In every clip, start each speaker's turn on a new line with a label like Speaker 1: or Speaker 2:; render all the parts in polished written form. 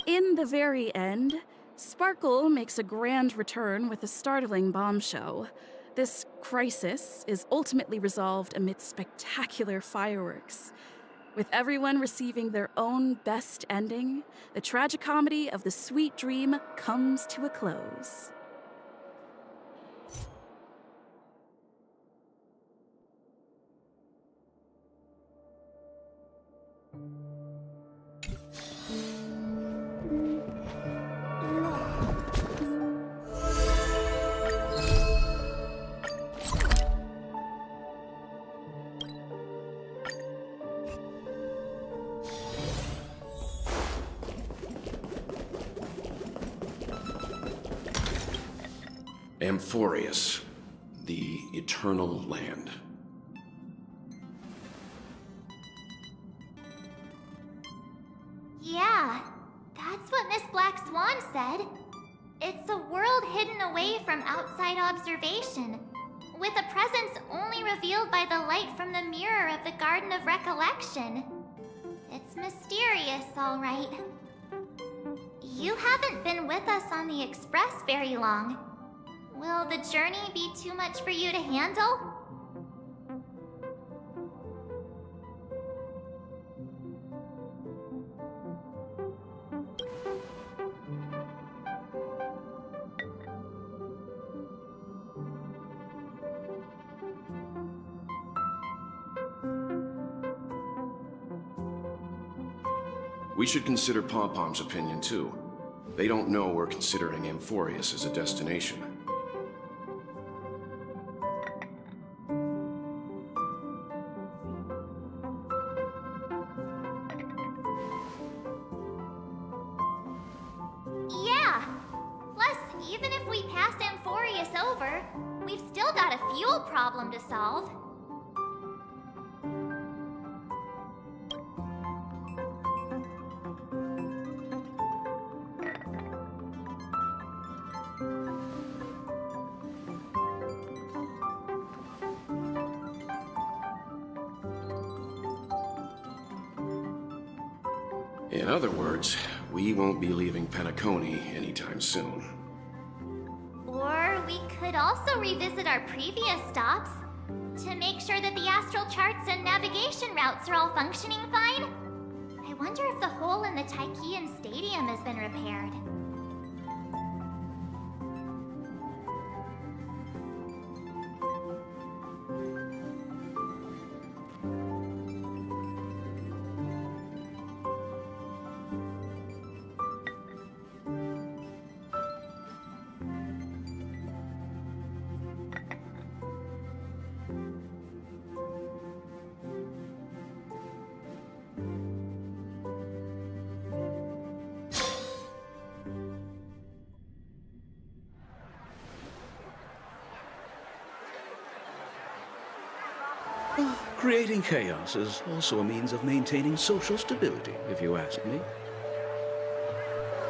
Speaker 1: In the very end, Sparkle makes a grand return with a startling bombshell. This crisis is ultimately resolved amid spectacular fireworks. With everyone receiving their own best ending, the tragicomedy of the sweet dream comes to a close.
Speaker 2: Amphorius, the Eternal Land.
Speaker 3: Yeah, that's what Miss Black Swan said. It's a world hidden away from outside observation, with a presence only revealed by the light from the mirror of the Garden of Recollection. It's mysterious, all right. You haven't been with us on the Express very long. Will the journey be too much for you to handle?
Speaker 2: We should consider Pom-Pom's opinion, too. They don't know we're considering Amphorius as a destination.
Speaker 3: Yeah! Plus, even if we pass Amphorius over, we've still got a fuel problem to solve.
Speaker 2: In other words, we won't be leaving Penacony anytime soon.
Speaker 3: Or we could also revisit our previous stops to make sure that the astral charts and navigation routes are all functioning fine. I wonder if the hole in the Tychean Stadium has been repaired.
Speaker 4: Creating chaos is also a means of maintaining social stability, if you ask me.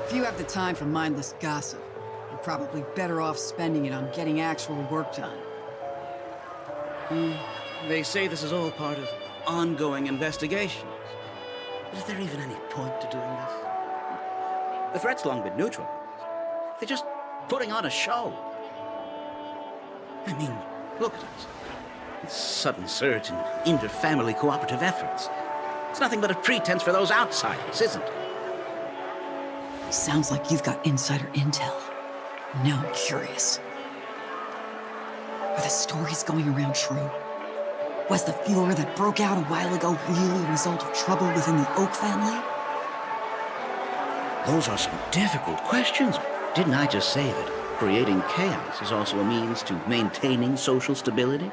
Speaker 5: If you have the time for mindless gossip, you're probably better off spending it on getting actual work done.
Speaker 4: They say this is all part of ongoing investigations. But is there even any point to doing this? The threat's long been neutralized. They're just putting on a show. I mean, look at us. This sudden surge in inter-family cooperative efforts. It's nothing but a pretense for those outsiders, isn't it?
Speaker 5: Sounds like you've got insider intel. Now I'm curious. Are the stories going around true? Was the furor that broke out a while ago really a result of trouble within the Oak family?
Speaker 4: Those are some difficult questions. Didn't I just say that creating chaos is also a means to maintaining social stability?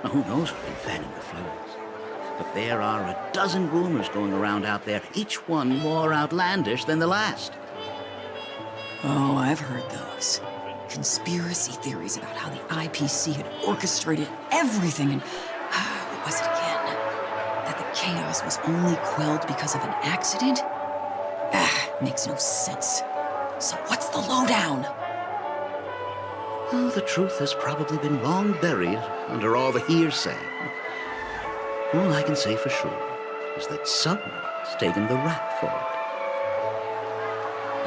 Speaker 4: Now, who knows who's been fanning the flames? But there are a dozen rumors going around out there, each one more outlandish than the last.
Speaker 5: Oh, I've heard those. Conspiracy theories about how the IPC had orchestrated everything and... what was it again? That the chaos was only quelled because of an accident? Makes no sense. So what's the lowdown?
Speaker 4: Well, the truth has probably been long buried under all the hearsay. All I can say for sure is that someone's taken the rap for it.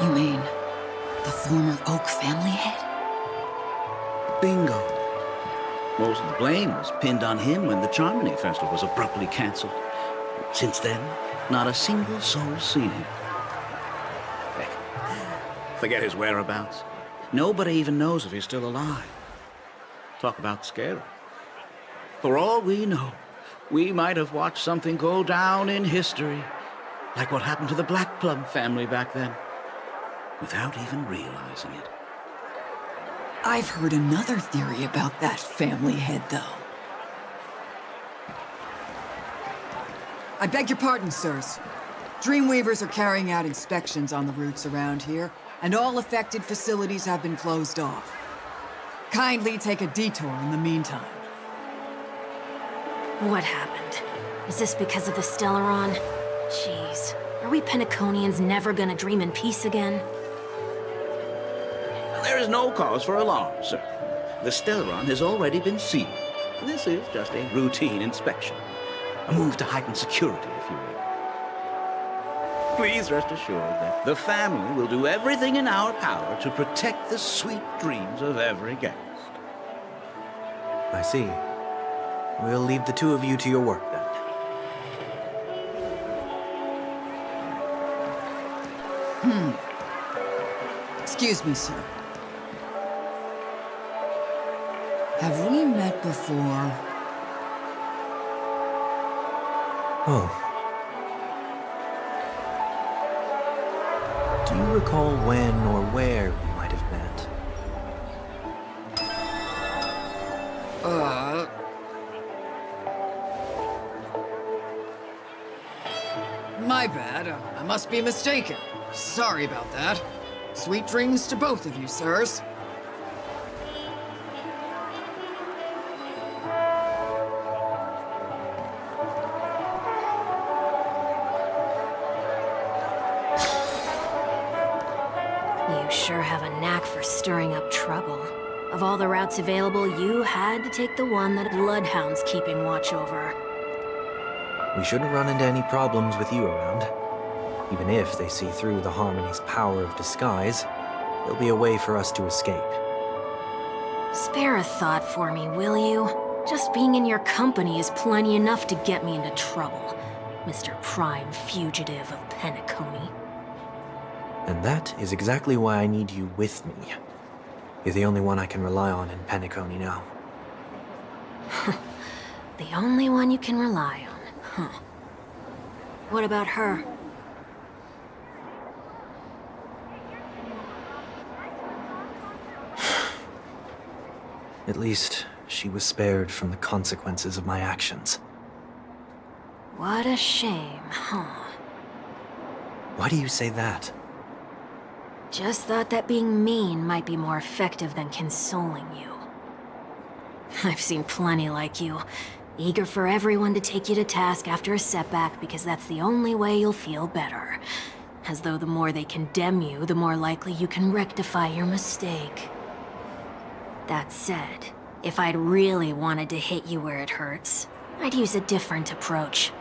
Speaker 5: You mean the former Oak family head?
Speaker 4: Bingo. Most of the blame was pinned on him when the Charmony Festival was abruptly cancelled. Since then, not a single soul's seen him. Heck, forget his whereabouts. Nobody even knows if he's still alive. Talk about scary. For all we know, we might have watched something go down in history, like what happened to the Black Plum family back then, without even realizing it.
Speaker 5: I've heard another theory about that family head, though.
Speaker 6: I beg your pardon, sirs. Dreamweavers are carrying out inspections on the routes around here, and all affected facilities have been closed off. Kindly take a detour in the meantime.
Speaker 7: What happened? Is this because of the Stellaron? Jeez, are we Penaconians never gonna dream in peace again?
Speaker 4: There is no cause for alarm, sir. The Stellaron has already been sealed. This is just a routine inspection. A move to heighten security, if you will. Please rest assured that the family will do everything in our power to protect the sweet dreams of every guest.
Speaker 8: I see. We'll leave the two of you to your work, then.
Speaker 6: Excuse me, sir. Have we met before?
Speaker 8: Oh. Do you recall when or where we might have met?
Speaker 6: My bad. I must be mistaken. Sorry about that. Sweet dreams to both of you, sirs.
Speaker 7: You sure have a knack for stirring up trouble. Of all the routes available, you had to take the one that a bloodhound's keeping watch over.
Speaker 8: We shouldn't run into any problems with you around. Even if they see through the Harmony's power of disguise, there'll be a way for us to escape.
Speaker 7: Spare a thought for me, will you? Just being in your company is plenty enough to get me into trouble, Mr. Prime Fugitive of Penacony.
Speaker 8: And that is exactly why I need you with me. You're the only one I can rely on in Penacony now.
Speaker 7: The only one you can rely on, huh? What about her?
Speaker 8: At least, she was spared from the consequences of my actions.
Speaker 7: What a shame, huh?
Speaker 8: Why do you say that?
Speaker 7: Just thought that being mean might be more effective than consoling you. I've seen plenty like you, eager for everyone to take you to task after a setback because that's the only way you'll feel better. As though the more they condemn you, the more likely you can rectify your mistake. That said, if I'd really wanted to hit you where it hurts, I'd use a different approach.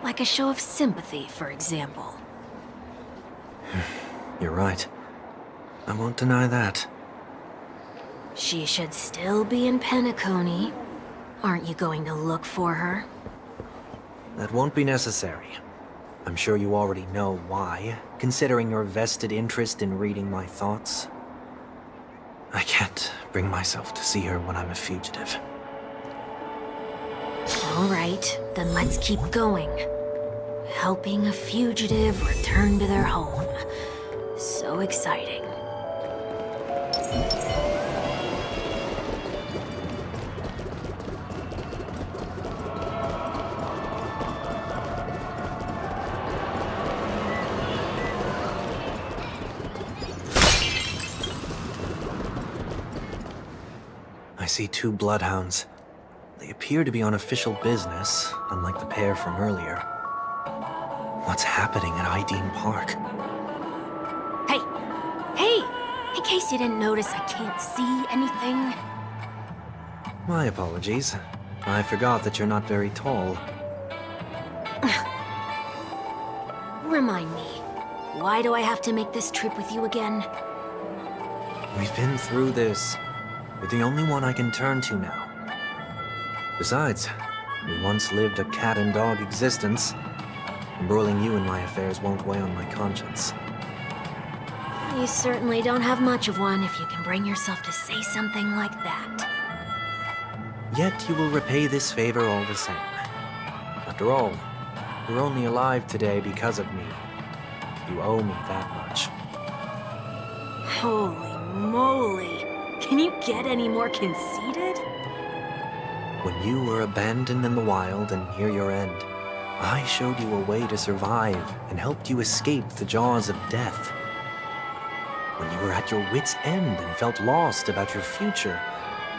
Speaker 7: Like a show of sympathy, for example.
Speaker 8: You're right. I won't deny that.
Speaker 7: She should still be in Penacony. Aren't you going to look for her?
Speaker 8: That won't be necessary. I'm sure you already know why, considering your vested interest in reading my thoughts. I can't bring myself to see her when I'm a fugitive.
Speaker 7: All right, then let's keep going. Helping a fugitive return to their home. So exciting.
Speaker 8: I see two bloodhounds. They appear to be on official business, unlike the pair from earlier. What's happening at Ideen Park?
Speaker 7: Hey! Hey! In case you didn't notice, I can't see anything.
Speaker 8: My apologies. I forgot that you're not very tall.
Speaker 7: Remind me, Why do I have to make this trip with you again?
Speaker 8: We've been through this. You're the only one I can turn to now. Besides, we once lived a cat-and-dog existence. Embroiling you in my affairs won't weigh on my conscience.
Speaker 7: You certainly don't have much of one if you can bring yourself to say something like that.
Speaker 8: Yet you will repay this favor all the same. After all, you're only alive today because of me. You owe me that much.
Speaker 7: Holy moly! Can you get any more conceited?
Speaker 8: When you were abandoned in the wild and near your end, I showed you a way to survive and helped you escape the jaws of death. When you were at your wit's end and felt lost about your future,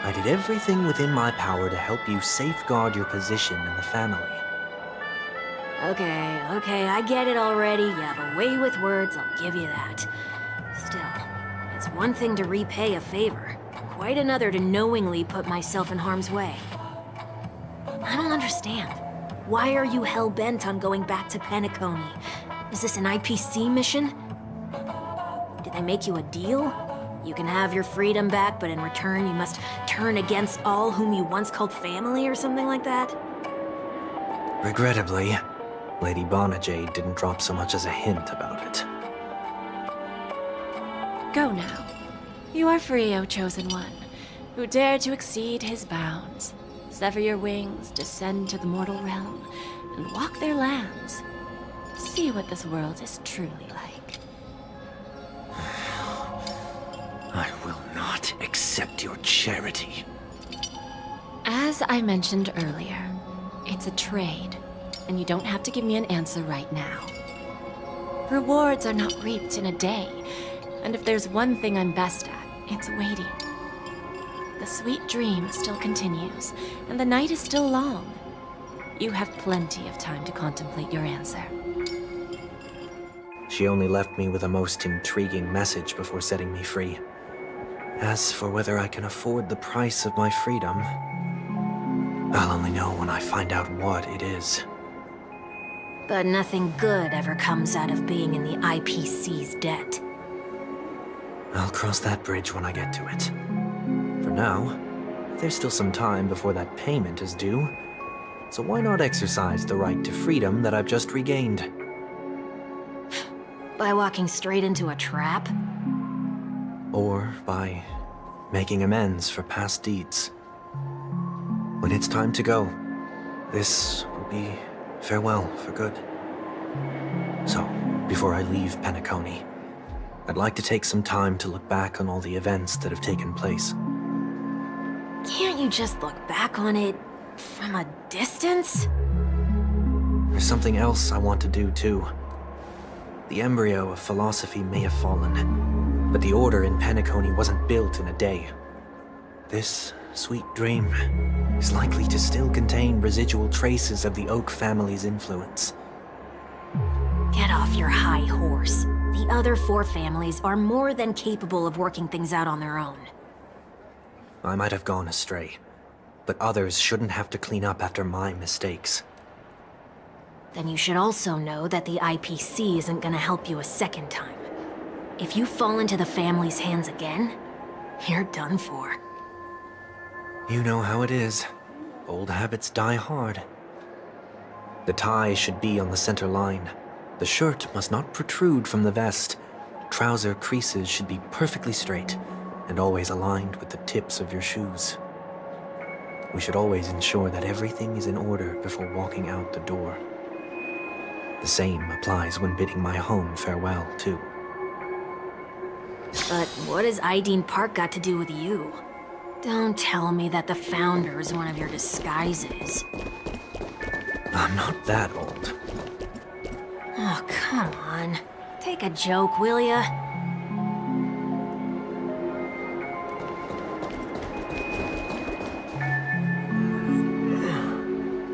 Speaker 8: I did everything within my power to help you safeguard your position in the family.
Speaker 7: Okay, I get it already. You have a way with words, I'll give you that. Still, it's one thing to repay a favor, quite another to knowingly put myself in harm's way. I don't understand. Why are you hell-bent on going back to Penacony? Is this an IPC mission? Did they make you a deal? You can have your freedom back, but in return you must turn against all whom you once called family or something like that?
Speaker 8: Regrettably, Lady Bonajade didn't drop so much as a hint about it.
Speaker 9: Go now. You are free, O Chosen One, who dare to exceed his bounds. Sever your wings, descend to the mortal realm, and walk their lands. See what this world is truly like.
Speaker 8: I will not accept your charity.
Speaker 9: As I mentioned earlier, it's a trade, and you don't have to give me an answer right now. Rewards are not reaped in a day, and if there's one thing I'm best at, it's waiting. The sweet dream still continues, and the night is still long. You have plenty of time to contemplate your answer.
Speaker 8: She only left me with a most intriguing message before setting me free. As for whether I can afford the price of my freedom, I'll only know when I find out what it is.
Speaker 7: But nothing good ever comes out of being in the IPC's debt.
Speaker 8: I'll cross that bridge when I get to it. For now, there's still some time before that payment is due, so why not exercise the right to freedom that I've just regained?
Speaker 7: By walking straight into a trap?
Speaker 8: Or by making amends for past deeds. When it's time to go, this will be farewell for good. So, before I leave Penacony, I'd like to take some time to look back on all the events that have taken place.
Speaker 7: Can't you just look back on it from a distance?
Speaker 8: There's something else I want to do too. The embryo of philosophy may have fallen, but the order in Penacony wasn't built in a day. This sweet dream is likely to still contain residual traces of the Oak family's influence.
Speaker 7: Get off your high horse. The other 4 families are more than capable of working things out on their own.
Speaker 8: I might have gone astray, but others shouldn't have to clean up after my mistakes.
Speaker 7: Then you should also know that the IPC isn't gonna help you a second time. If you fall into the family's hands again, you're done for.
Speaker 8: You know how it is. Old habits die hard. The tie should be on the center line. The shirt must not protrude from the vest. Trouser creases should be perfectly straight, and always aligned with the tips of your shoes. We should always ensure that everything is in order before walking out the door. The same applies when bidding my home farewell, too.
Speaker 7: But what has Ideen Park got to do with you? Don't tell me that the Founder is one of your disguises.
Speaker 8: I'm not that old.
Speaker 7: Oh, come on. Take a joke, will ya?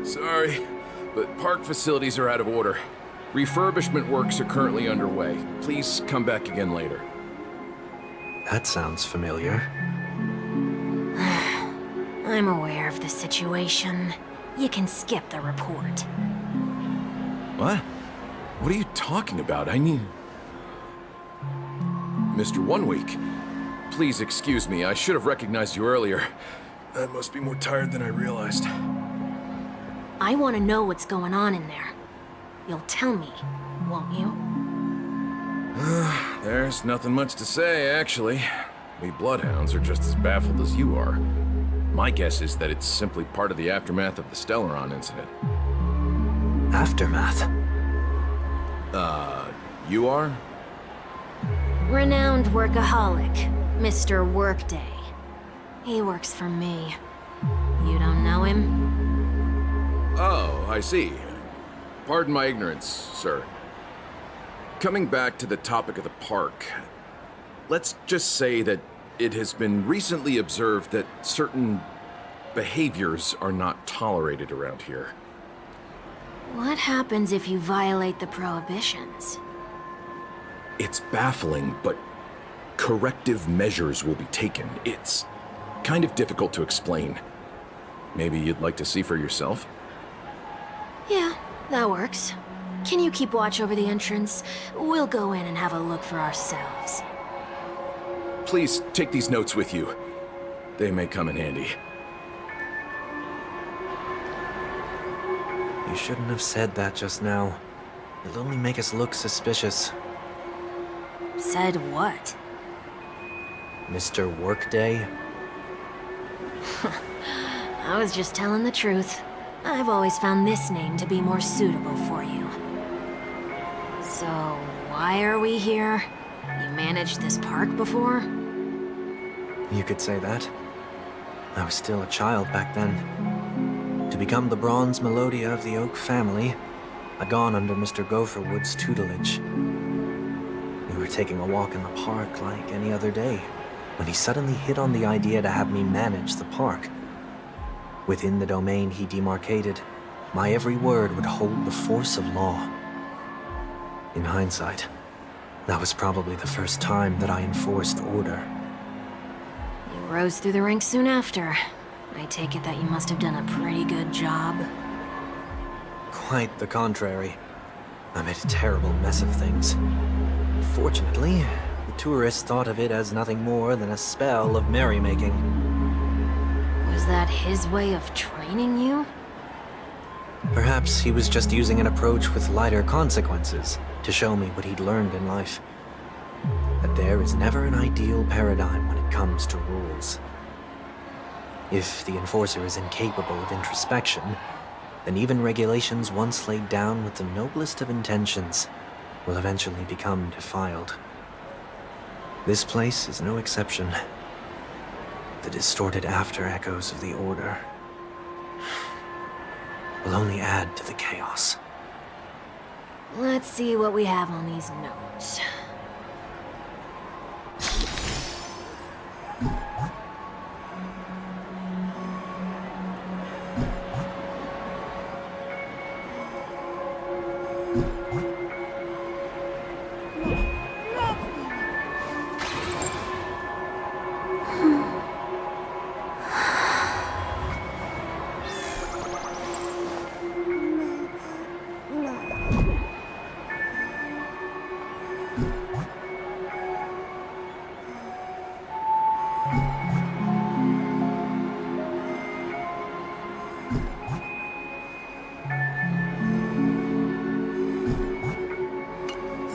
Speaker 10: Sorry, but park facilities are out of order. Refurbishment works are currently underway. Please come back again later.
Speaker 8: That sounds familiar.
Speaker 7: I'm aware of the situation. You can skip the report.
Speaker 10: What? What are you talking about? I mean... Mr. 1 Week. Please excuse me, I should have recognized you earlier. I must be more tired than I realized.
Speaker 7: I want to know what's going on in there. You'll tell me, won't you?
Speaker 10: There's nothing much to say, actually. We Bloodhounds are just as baffled as you are. My guess is that it's simply part of the aftermath of the Stellaron incident.
Speaker 8: Aftermath?
Speaker 10: You are?
Speaker 7: Renowned workaholic, Mr. Workday. He works for me. You don't know him?
Speaker 10: Oh, I see. Pardon my ignorance, sir. Coming back to the topic of the park, let's just say that it has been recently observed that certain behaviors are not tolerated around here.
Speaker 7: What happens if you violate the prohibitions?
Speaker 10: It's baffling, but corrective measures will be taken. It's kind of difficult to explain. Maybe you'd like to see for yourself?
Speaker 7: Yeah, that works. Can you keep watch over the entrance? We'll go in and have a look for ourselves.
Speaker 10: Please take these notes with you. They may come in handy.
Speaker 8: You shouldn't have said that just now. It'll only make us look suspicious.
Speaker 7: Said what?
Speaker 8: Mr. Workday?
Speaker 7: I was just telling the truth. I've always found this name to be more suitable for you. So, why are we here? You managed this park before?
Speaker 8: You could say that. I was still a child back then. To become the bronze Melodia of the Oak family, I'd gone under Mr. Gopherwood's tutelage. We were taking a walk in the park like any other day, when he suddenly hit on the idea to have me manage the park. Within the domain he demarcated, my every word would hold the force of law. In hindsight, that was probably the first time that I enforced order.
Speaker 7: You rose through the ranks soon after. I take it that you must have done a pretty good job.
Speaker 8: Quite the contrary. I made a terrible mess of things. Fortunately, the tourists thought of it as nothing more than a spell of merrymaking.
Speaker 7: Was that his way of training you?
Speaker 8: Perhaps he was just using an approach with lighter consequences to show me what he'd learned in life. That there is never an ideal paradigm when it comes to rules. If the enforcer is incapable of introspection, then even regulations once laid down with the noblest of intentions will eventually become defiled. This place is no exception. The distorted after-echoes of the Order will only add to the chaos.
Speaker 7: Let's see what we have on these notes.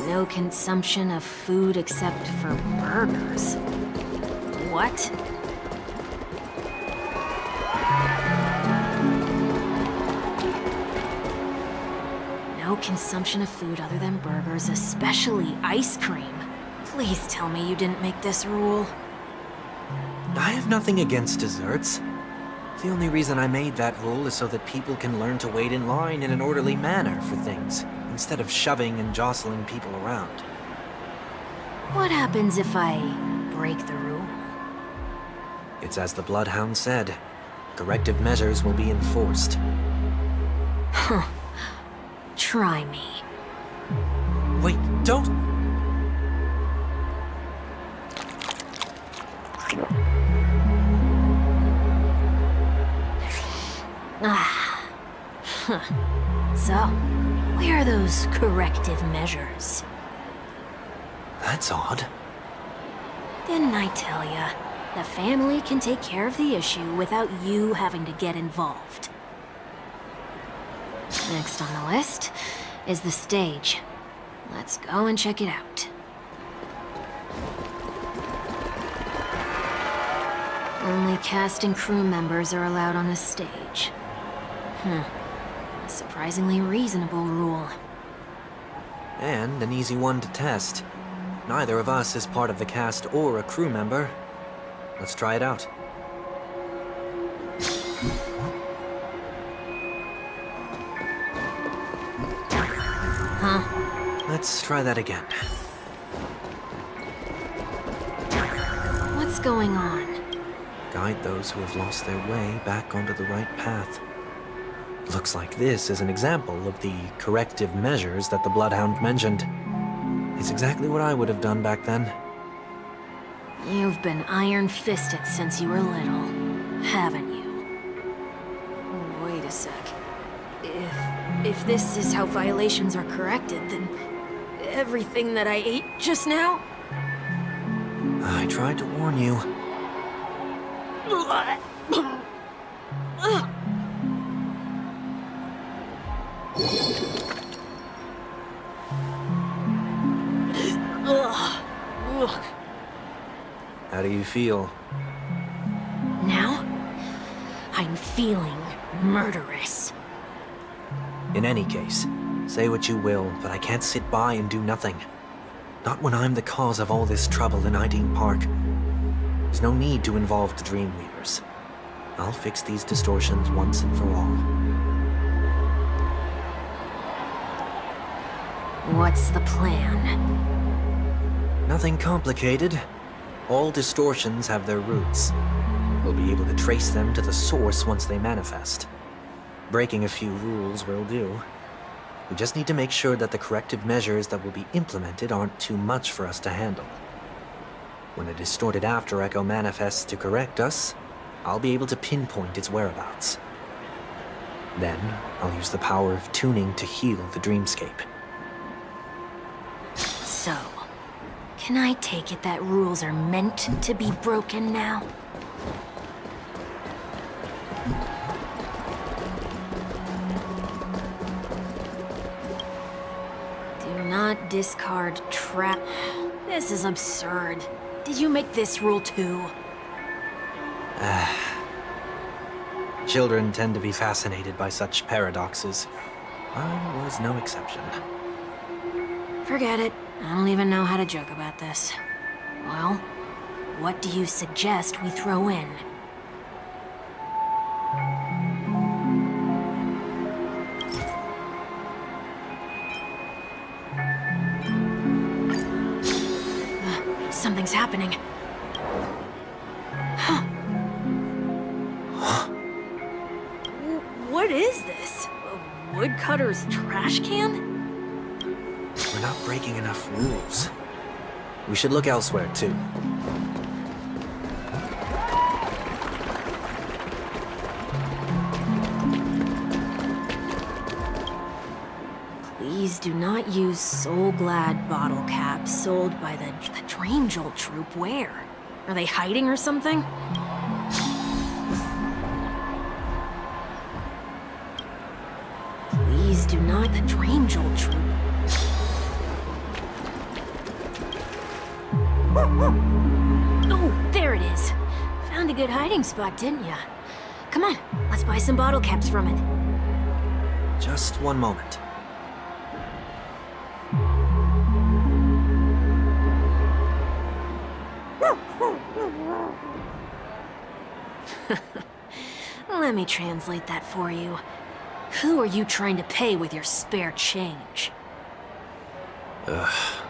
Speaker 7: No consumption of food except for burgers. What? No consumption of food other than burgers, especially ice cream. Please tell me you didn't make this rule.
Speaker 8: I have nothing against desserts. The only reason I made that rule is so that people can learn to wait in line in an orderly manner for things, instead of shoving and jostling people around.
Speaker 7: What happens if I break the rule?
Speaker 8: It's as the Bloodhound said. Corrective measures will be enforced.
Speaker 7: Huh. Try me.
Speaker 8: Wait, don't...
Speaker 7: Ah. Huh. So, where are those corrective measures?
Speaker 8: That's odd.
Speaker 7: Didn't I tell ya? The family can take care of the issue without you having to get involved. Next on the list is the stage. Let's go and check it out. Only cast and crew members are allowed on the stage. A surprisingly reasonable rule.
Speaker 8: And an easy one to test. Neither of us is part of the cast or a crew member. Let's try it out.
Speaker 7: Huh?
Speaker 8: Let's try that again.
Speaker 7: What's going on?
Speaker 8: Guide those who have lost their way back onto the right path. Looks like this is an example of the corrective measures that the Bloodhound mentioned. It's exactly what I would have done back then.
Speaker 7: You've been iron-fisted since you were little, haven't you? Wait a sec. If this is how violations are corrected, then everything that I ate just now?
Speaker 8: I tried to warn you. How do you feel?
Speaker 7: Now, I'm feeling murderous.
Speaker 8: In any case, say what you will, but I can't sit by and do nothing. Not when I'm the cause of all this trouble in Ideen Park. There's no need to involve the Dreamweavers. I'll fix these distortions once and for all.
Speaker 7: What's the plan?
Speaker 8: Nothing complicated. All distortions have their roots. We'll be able to trace them to the source once they manifest. Breaking a few rules will do. We just need to make sure that the corrective measures that will be implemented aren't too much for us to handle. When a distorted after echo manifests to correct us, I'll be able to pinpoint its whereabouts. Then, I'll use the power of tuning to heal the dreamscape.
Speaker 7: So, can I take it that rules are meant to be broken now? Do not discard trap. This is absurd. Did you make this rule too?
Speaker 8: Children tend to be fascinated by such paradoxes. I was no exception.
Speaker 7: Forget it. I don't even know how to joke about this. Well, what do you suggest we throw in? Something's happening. Huh. What is this? A woodcutter's trash can?
Speaker 8: We're not breaking enough rules. We should look elsewhere, too.
Speaker 7: Please do not use Soul Glad bottle caps sold by the Dream Jolt Troop. Where? Are they hiding or something? Please do not the Dream Jolt Troop. Oh, there it is. Found a good hiding spot, didn't ya? Come on, let's buy some bottle caps from it.
Speaker 8: Just one moment.
Speaker 7: Let me translate that for you. Who are you trying to pay with your spare change?
Speaker 8: Ugh.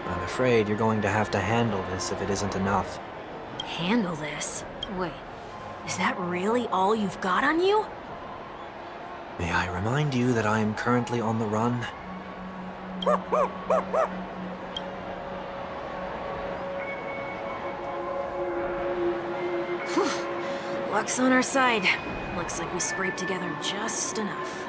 Speaker 8: I'm afraid you're going to have to handle this if it isn't enough.
Speaker 7: Handle this? Wait, is that really all you've got on you?
Speaker 8: May I remind you that I am currently on the run?
Speaker 7: Luck's on our side. Looks like we scraped together just enough.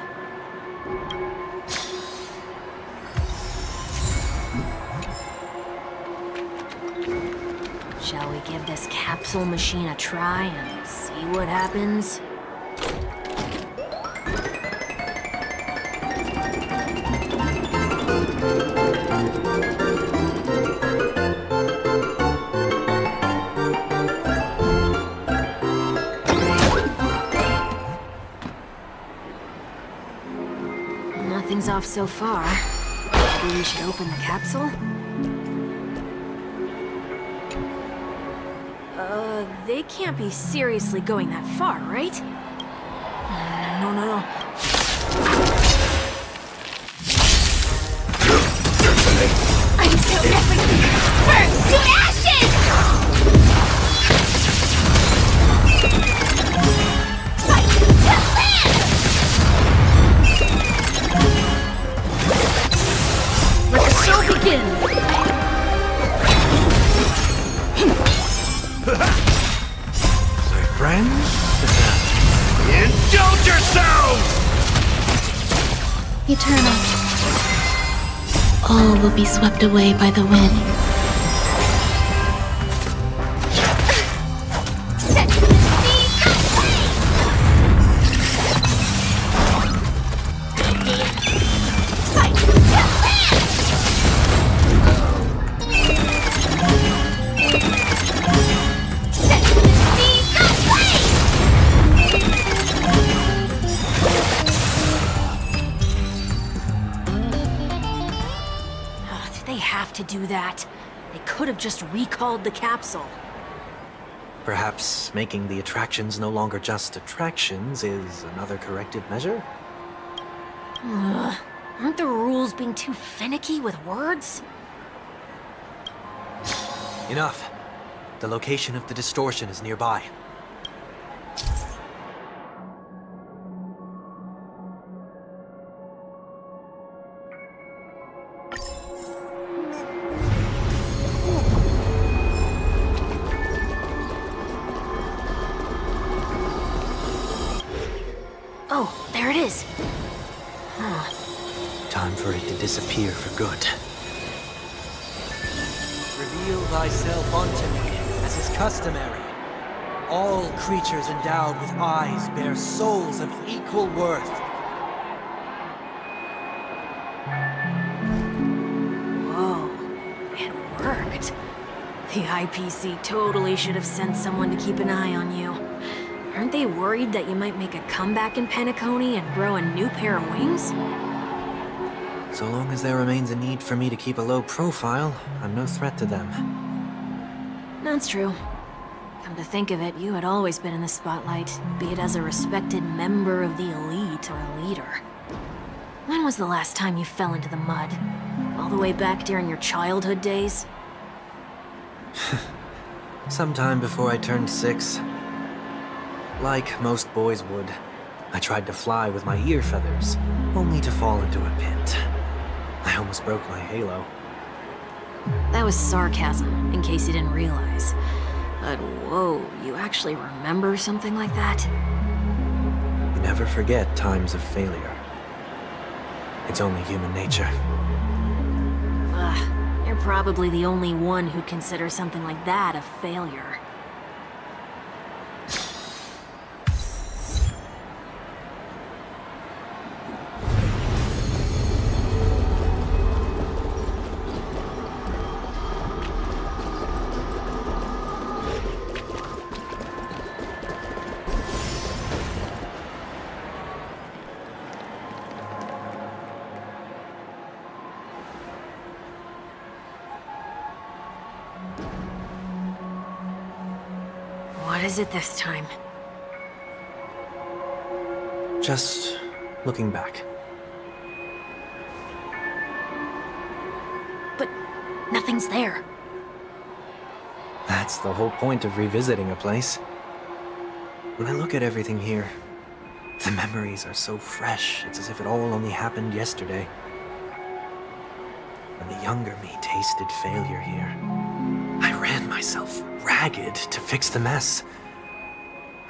Speaker 7: Shall we give this capsule machine a try and see what happens? Nothing's off so far. Maybe we should open the capsule? They can't be seriously going that far, right? No.
Speaker 3: Until everything burns to ashes! Fight to live!
Speaker 1: Let the show begin!
Speaker 8: Friends?
Speaker 10: Indulge yourselves!
Speaker 9: Eternal. All will be swept away by the wind.
Speaker 3: Set the seas aflame! Fight to live! Set the seas aflame!
Speaker 7: Did they have to do that? They could have just recalled the capsule.
Speaker 8: Perhaps making the attractions no longer just attractions is another corrective measure?
Speaker 7: Ugh. Aren't the rules being too finicky with words?
Speaker 8: Enough. The location of the distortion is nearby.
Speaker 7: Oh, there it is. Huh.
Speaker 8: Time for it to disappear for good. Reveal thyself unto me, as is customary. All creatures endowed with eyes bear souls of equal worth.
Speaker 7: Whoa, it worked. The IPC totally should have sent someone to keep an eye on you. Aren't they worried that you might make a comeback in Penacony and grow a new pair of wings?
Speaker 8: So long as there remains a need for me to keep a low profile, I'm no threat to them.
Speaker 7: That's true. Come to think of it, you had always been in the spotlight, be it as a respected member of the elite or a leader. When was the last time you fell into the mud? All the way back during your childhood days?
Speaker 8: Sometime before I turned 6. Like most boys would, I tried to fly with my ear feathers, only to fall into a pit. I almost broke my halo.
Speaker 7: That was sarcasm, in case you didn't realize. But whoa, you actually remember something like that?
Speaker 8: You never forget times of failure. It's only human nature.
Speaker 7: You're probably the only one who'd consider something like that a failure. What is it this time?
Speaker 8: Just looking back.
Speaker 7: But nothing's there.
Speaker 8: That's the whole point of revisiting a place. When I look at everything here, the memories are so fresh, it's as if it all only happened yesterday. When the younger me tasted failure here, I ran myself ragged to fix the mess.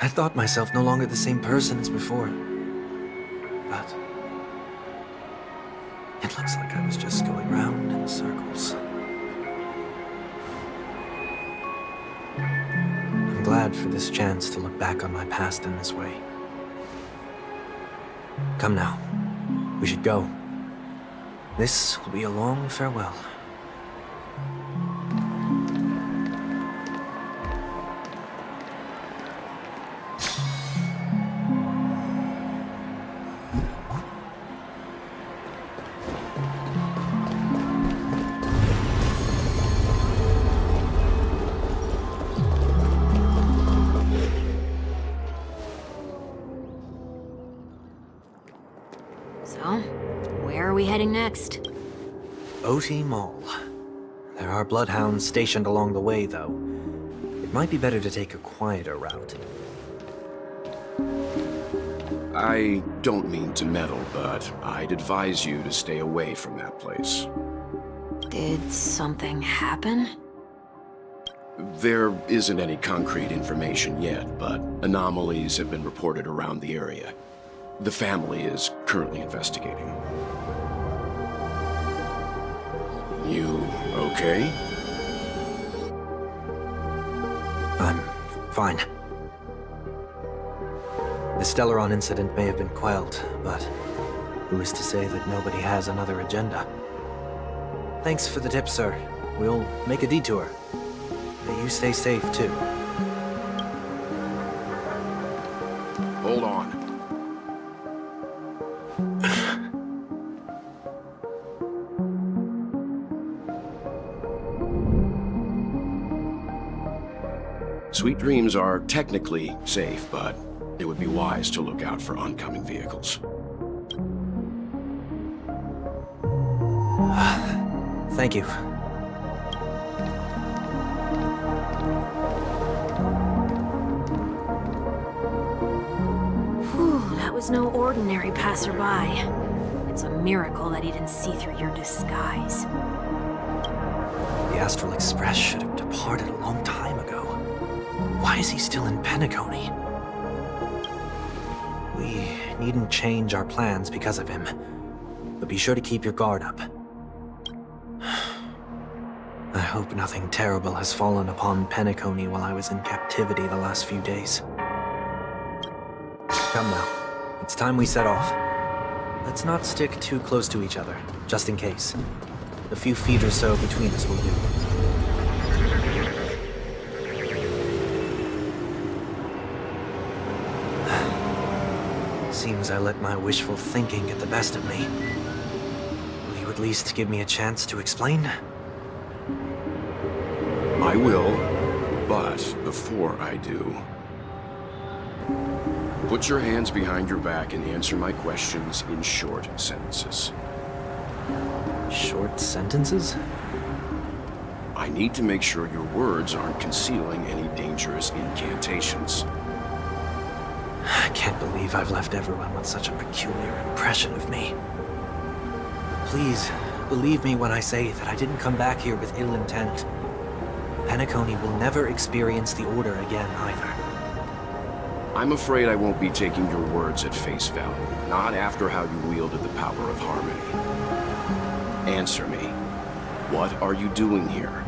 Speaker 8: I thought myself no longer the same person as before. But it looks like I was just going round in circles. glad for this chance to look back on my past in this way. Come now. We should go. This will be a long farewell.
Speaker 7: So, where are we heading next?
Speaker 8: OT Mall. There are bloodhounds stationed along the way, though. It might be better to take a quieter route.
Speaker 2: I don't mean to meddle, but I'd advise you to stay away from that place.
Speaker 7: Did something happen?
Speaker 2: There isn't any concrete information yet, but anomalies have been reported around the area. The family is currently investigating. You okay?
Speaker 8: I'm fine. The Stellaron incident may have been quelled, but who is to say that nobody has another agenda? Thanks for the tip, sir. We'll make a detour. May you stay safe, too.
Speaker 2: Hold on. Sweet Dreams are technically safe, but it would be wise to look out for oncoming vehicles.
Speaker 8: Thank you.
Speaker 7: Whew, that was no ordinary passerby. It's a miracle that he didn't see through your disguise.
Speaker 8: The Astral Express should have departed a long time ago. Why is he still in Penacony? We needn't change our plans because of him, but be sure to keep your guard up. I hope nothing terrible has fallen upon Penacony while I was in captivity the last few days. Come now, it's time we set off. Let's not stick too close to each other, just in case. A few feet or so between us will do. Seems I let my wishful thinking get the best of me. Will you at least give me a chance to explain?
Speaker 2: I will, but before I do, put your hands behind your back and answer my questions in short sentences.
Speaker 8: Short sentences?
Speaker 2: I need to make sure your words aren't concealing any dangerous incantations.
Speaker 8: I can't believe I've left everyone with such a peculiar impression of me. Please, believe me when I say that I didn't come back here with ill intent. Penacony will never experience the Order again, either.
Speaker 2: I'm afraid I won't be taking your words at face value, not after how you wielded the power of harmony. Answer me. What are you doing here?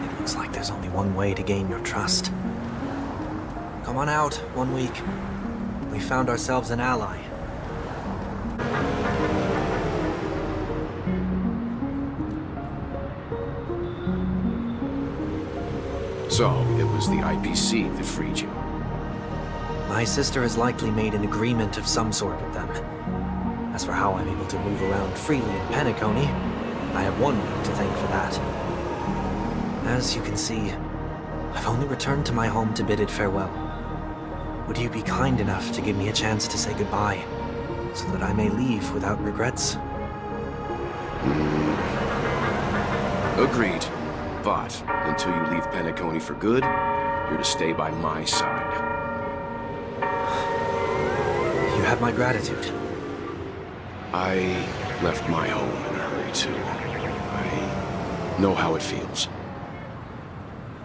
Speaker 8: It looks like there's only one way to gain your trust. Come on out, 1 week. We found ourselves an ally.
Speaker 2: So, it was the IPC that freed you.
Speaker 8: My sister has likely made an agreement of some sort with them. As for how I'm able to move around freely in Penacony, I have 1 week to thank for that. As you can see, I've only returned to my home to bid it farewell. Would you be kind enough to give me a chance to say goodbye, so that I may leave without regrets?
Speaker 2: Agreed. But until you leave Penacony for good, you're to stay by my side.
Speaker 8: You have my gratitude.
Speaker 2: I left my home in a hurry, too. I know how it feels.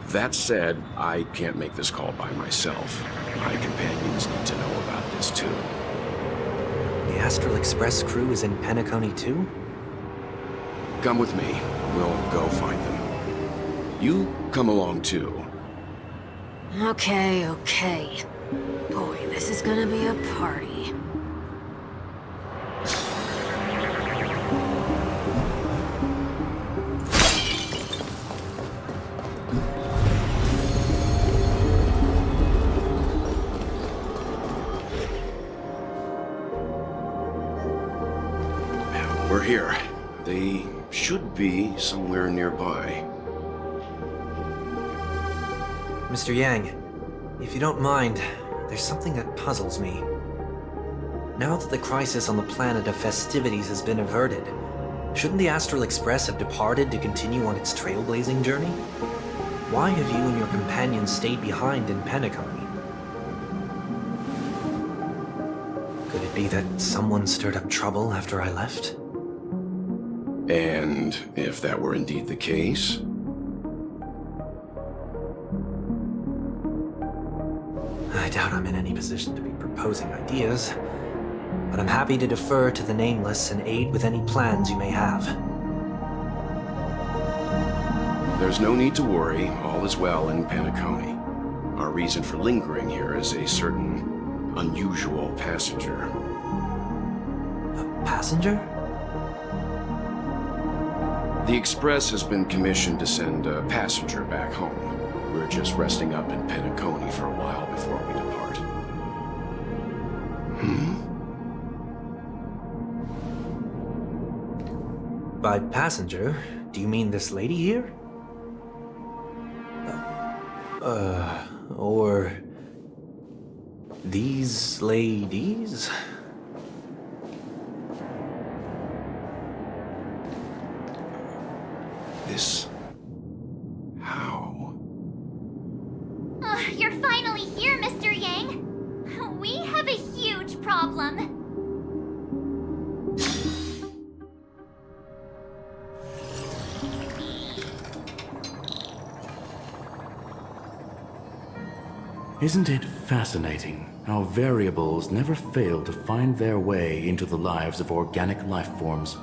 Speaker 2: That said, I can't make this call by myself. My companions need to know about this, too.
Speaker 8: The Astral Express crew is in Penacony, too?
Speaker 2: Come with me. We'll go find them. You come along too.
Speaker 7: Okay, okay. Boy, this is gonna be a party.
Speaker 2: We're here. They should be somewhere nearby.
Speaker 8: Mr. Yang, if you don't mind, there's something that puzzles me. Now that the crisis on the planet of festivities has been averted, shouldn't the Astral Express have departed to continue on its trailblazing journey? Why have you and your companions stayed behind in Penacony? Could it be that someone stirred up trouble after I left?
Speaker 2: And if that were indeed the case,
Speaker 8: I doubt I'm in any position to be proposing ideas, but I'm happy to defer to the Nameless and aid with any plans you may have.
Speaker 2: there's no need to worry. All is well in Penacony. Our reason for lingering here is a certain unusual passenger.
Speaker 8: A passenger?
Speaker 2: The Express has been commissioned to send a passenger back home. We're just resting up in Penacony for a while before we depart.
Speaker 8: By passenger, do you mean this lady here? Or these ladies?
Speaker 2: This... how?
Speaker 3: You're finally here, Mr. Yang. We have a huge problem.
Speaker 11: Isn't it fascinating how variables never fail to find their way into the lives of organic life forms?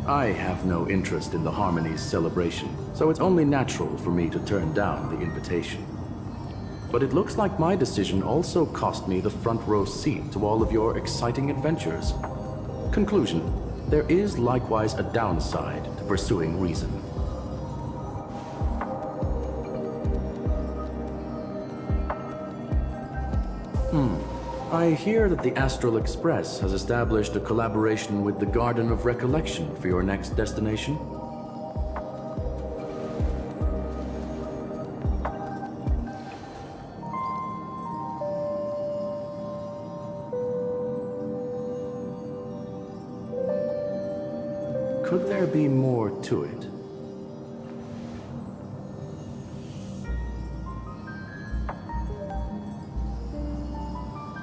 Speaker 11: I have no interest in the Harmony's celebration, so it's only natural for me to turn down the invitation. But it looks like my decision also cost me the front row seat to all of your exciting adventures. Conclusion: there is likewise a downside to pursuing reason. I hear that the Astral Express has established a collaboration with the Garden of Recollection for your next destination. Could there be more to it?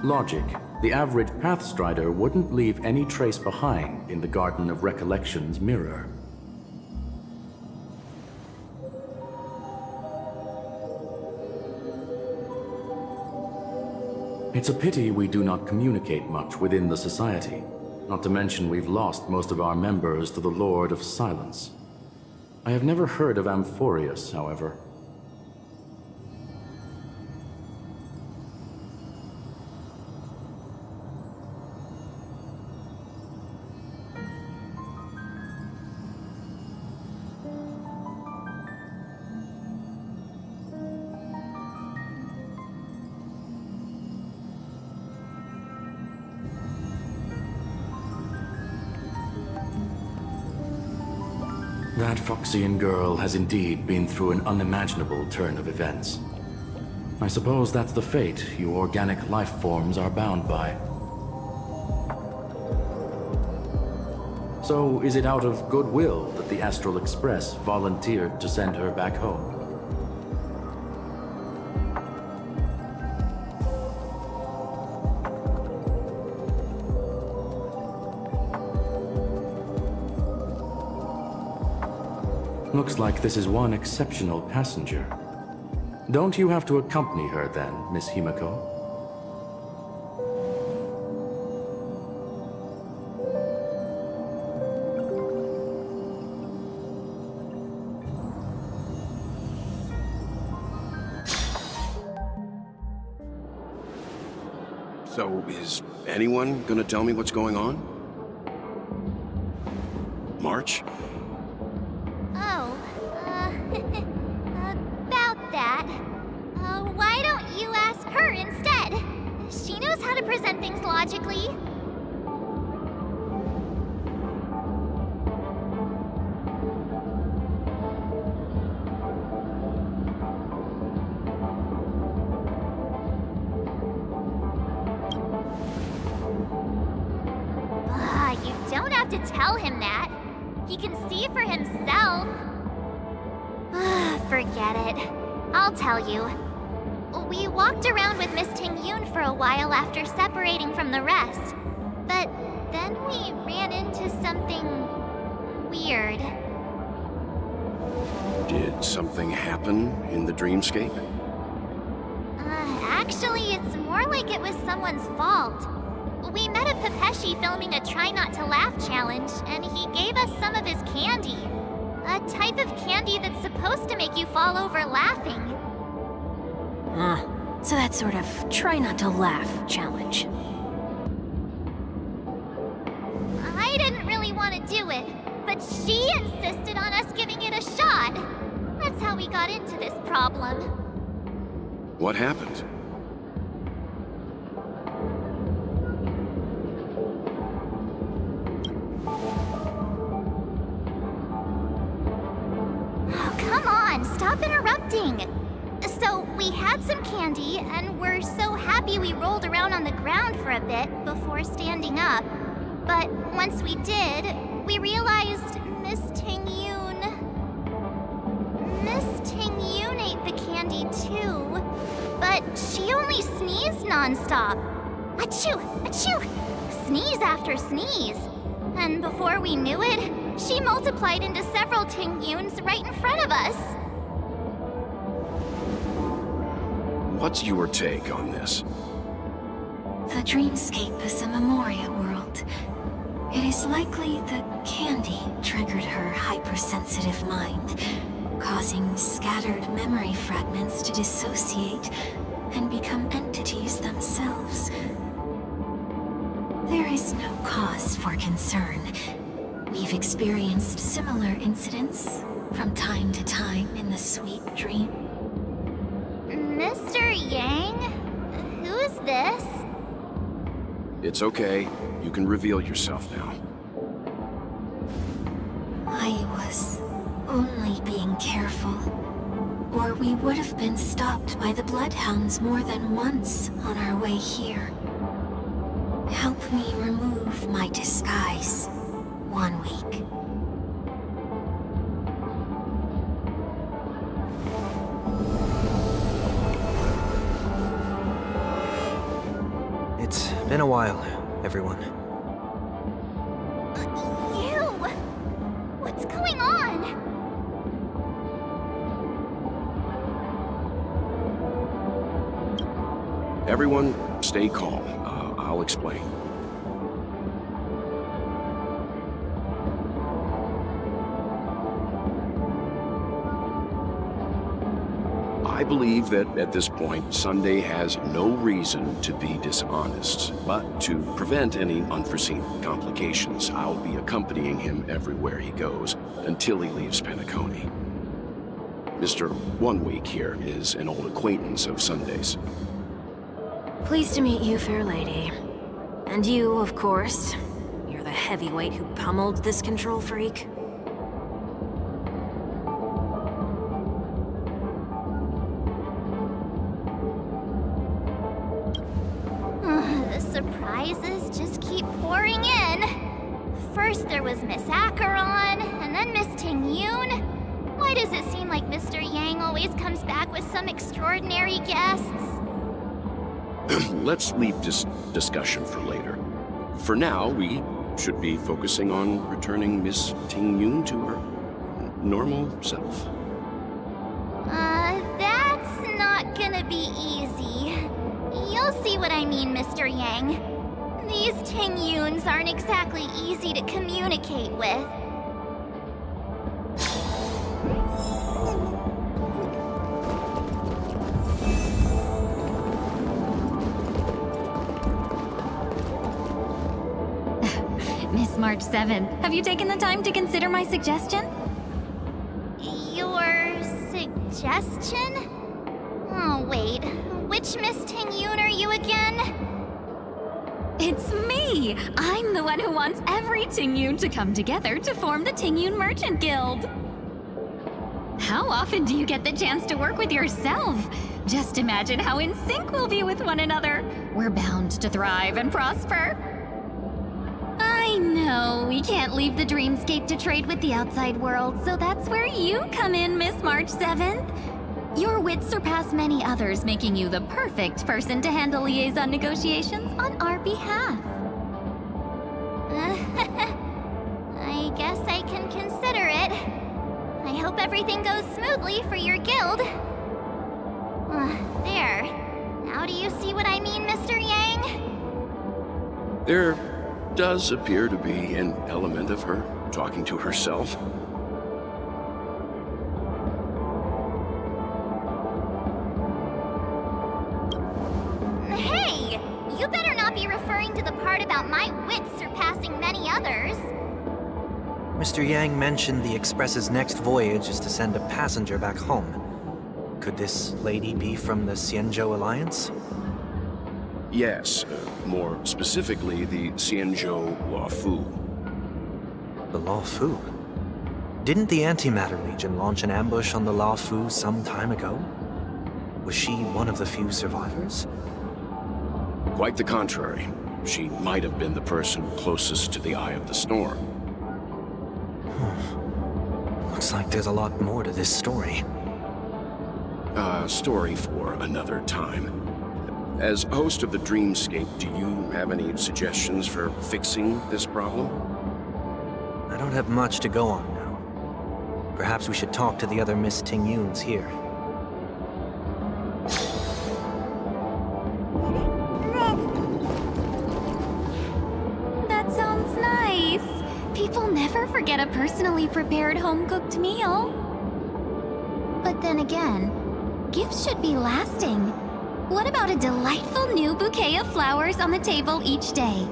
Speaker 11: Logic. The average Pathstrider wouldn't leave any trace behind in the Garden of Recollection's mirror. It's a pity we do not communicate much within the Society. Not to mention we've lost most of our members to the Lord of Silence. I have never heard of Amphorius, however. That Foxian girl has indeed been through an unimaginable turn of events. I suppose that's the fate you organic life forms are bound by. So, is it out of goodwill that the Astral Express volunteered to send her back home? Looks like this is one exceptional passenger. Don't you have to accompany her then, Miss Himiko?
Speaker 2: So, is anyone gonna tell me what's going on? March?
Speaker 3: Oh, about that. Why don't you ask her instead? She knows how to present things logically. You don't have to tell him that. He can see for himself. Forget it. I'll tell you. We walked around with Miss Ting-Yoon for a while after separating from the rest. But then we ran into something weird.
Speaker 2: Did something happen in the dreamscape?
Speaker 3: Actually, it's more like it was someone's fault. We met a Pepeshi filming a Try Not to Laugh challenge, and he gave us some of his candy. A type of candy that's supposed to make you fall over laughing.
Speaker 7: So that sort of try not to laugh challenge.
Speaker 3: I didn't really want to do it, but she insisted on us giving it a shot. That's how we got into this problem.
Speaker 2: What happened?
Speaker 3: Oh, come on, stop interrupting. So, we had some candy, and we're so happy we rolled around on the ground for a bit before standing up. But once we did, we realized Miss Ting-Yoon ate the candy too, but she only sneezed nonstop. Achoo! Achoo! Sneeze after sneeze. And before we knew it, she multiplied into several Ting-Yoons right in front of us.
Speaker 2: What's your take on this?
Speaker 7: The dreamscape is a Memoria world. It is likely that candy triggered her hypersensitive mind, causing scattered memory fragments to dissociate and become entities themselves. There is no cause for concern. We've experienced similar incidents from time to time in the sweet dream.
Speaker 3: Mr. Yang? Who's this?
Speaker 2: It's okay. You can reveal yourself now.
Speaker 7: I was only being careful, or we would have been stopped by the Bloodhounds more than once on our way here. Help me remove my disguise. 1 week.
Speaker 8: It's been a while, everyone.
Speaker 3: You! What's going on?
Speaker 2: Everyone, stay calm. I'll explain. I believe that at this point, Sunday has no reason to be dishonest, but to prevent any unforeseen complications, I'll be accompanying him everywhere he goes until he leaves Penacony. Mr. 1 Week here is an old acquaintance of Sunday's.
Speaker 7: Pleased to meet you, fair lady. And you, of course. You're the heavyweight who pummeled this control freak.
Speaker 3: The surprises just keep pouring in. First there was Miss Acheron, and then Miss Ting-Yoon. Why does it seem like Mr. Yang always comes back with some extraordinary guests?
Speaker 2: Let's leave this discussion for later. For now, we should be focusing on returning Miss Ting-Yoon to her normal self.
Speaker 3: That's not gonna be easy. You'll see what I mean, Mr. Yang. These Ting-Yoons aren't exactly easy to communicate with.
Speaker 12: Miss March 7th. Have you taken the time to consider my suggestion?
Speaker 3: Your suggestion? Oh, wait. Which Miss Ting-Yoon are you again?
Speaker 12: It's me! I'm the one who wants every Ting-Yoon to come together to form the Ting-Yoon Merchant Guild. How often do you get the chance to work with yourself? Just imagine how in sync we'll be with one another. We're bound to thrive and prosper. I know, we can't leave the dreamscape to trade with the outside world, so that's where you come in, Miss March 7th. Your wits surpass many others, making you the perfect person to handle liaison negotiations on our behalf.
Speaker 3: I guess I can consider it. I hope everything goes smoothly for your guild. There. Now do you see what I mean, Mr. Yang?
Speaker 2: There does appear to be an element of her talking to herself.
Speaker 3: Hey! You better not be referring to the part about my wits surpassing many others.
Speaker 8: Mr. Yang mentioned the Express's next voyage is to send a passenger back home. Could this lady be from the Xianzhou Alliance?
Speaker 2: Yes, more specifically, the Xianzhou Luofu.
Speaker 8: The Luofu? Didn't the Antimatter Legion launch an ambush on the Luofu some time ago? Was she one of the few survivors?
Speaker 2: Quite the contrary. She might have been the person closest to the eye of the storm.
Speaker 8: Looks like there's a lot more to this story.
Speaker 2: Story for another time. As host of the Dreamscape, do you have any suggestions for fixing this problem?
Speaker 8: I don't have much to go on now. Perhaps we should talk to the other Miss Ting-Yoons here.
Speaker 12: That sounds nice. People never forget a personally prepared home-cooked meal. But then again, gifts should be lasting. What about a delightful new bouquet of flowers on the table each day?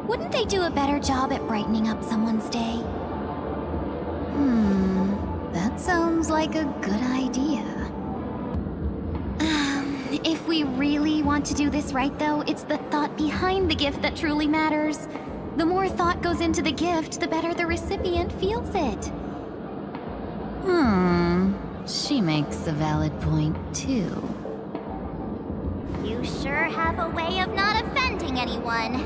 Speaker 12: Wouldn't they do a better job at brightening up someone's day? That sounds like a good idea. If we really want to do this right, though, it's the thought behind the gift that truly matters. The more thought goes into the gift, the better the recipient feels it. She makes a valid point, too.
Speaker 3: You sure have a way of not offending anyone.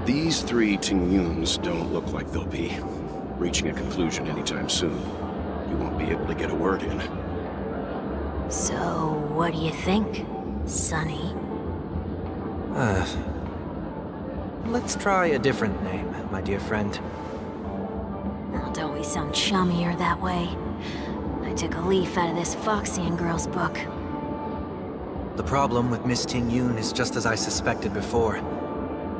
Speaker 2: These three Ting-Yoons don't look like they'll be reaching a conclusion anytime soon. You won't be able to get a word in.
Speaker 7: So, what do you think, Sonny?
Speaker 8: Let's try a different name, my dear friend.
Speaker 7: Oh, don't we sound chummier that way? I took a leaf out of this Foxian girl's book.
Speaker 8: The problem with Miss Ting-Yoon is just as I suspected before.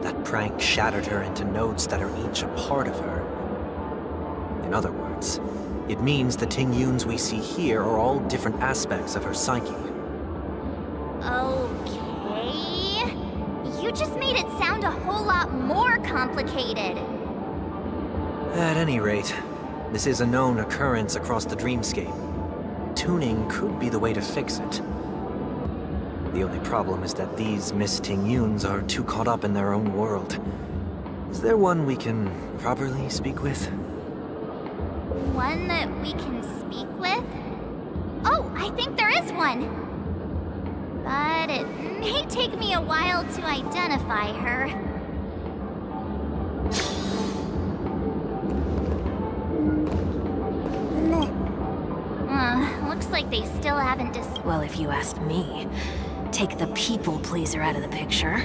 Speaker 8: That prank shattered her into nodes that are each a part of her. In other words, it means the Ting-Yoons we see here are all different aspects of her psyche.
Speaker 3: Okay. You just made it sound a whole lot more complicated.
Speaker 8: At any rate, this is a known occurrence across the dreamscape. Tuning could be the way to fix it. The only problem is that these Miss Ting-Yoons are too caught up in their own world. Is there one we can properly speak with?
Speaker 3: One that we can speak with? Oh, I think there is one! But it may take me a while to identify her. Looks like they still haven't
Speaker 7: Well, if you ask me, take the people pleaser out of the picture,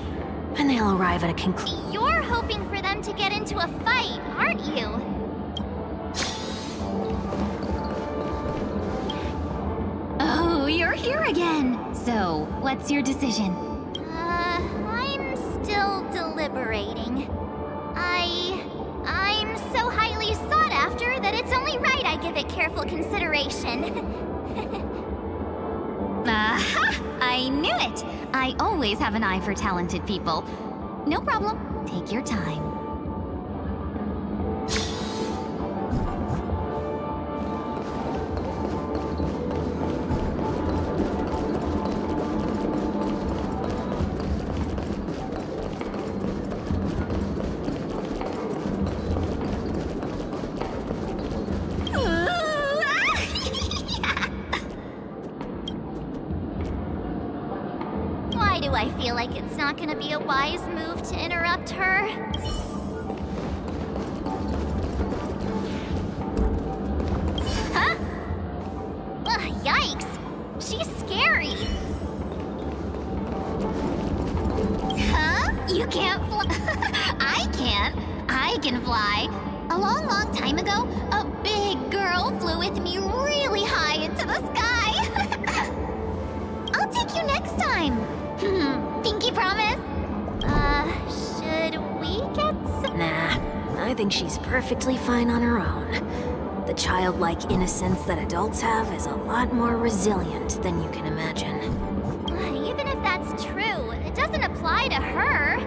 Speaker 7: and they'll arrive at a conclusion.
Speaker 3: You're hoping for them to get into a fight, aren't you?
Speaker 12: Oh, you're here again. So, what's your decision?
Speaker 3: I'm still deliberating. I'm so highly sought after that it's only right I give it careful consideration.
Speaker 12: Aha! I knew it! I always have an eye for talented people. No problem. Take your time.
Speaker 3: not gonna be a wise move to interrupt her. Huh? Ugh, yikes! She's scary! Huh? You can't fly? I can't. I can fly. A long, long time ago, a big girl flew with me really high into the sky. I'll take you next time. Pinky promise? Should we get some...
Speaker 7: Nah, I think she's perfectly fine on her own. The childlike innocence that adults have is a lot more resilient than you can imagine.
Speaker 3: Even if that's true, it doesn't apply to her.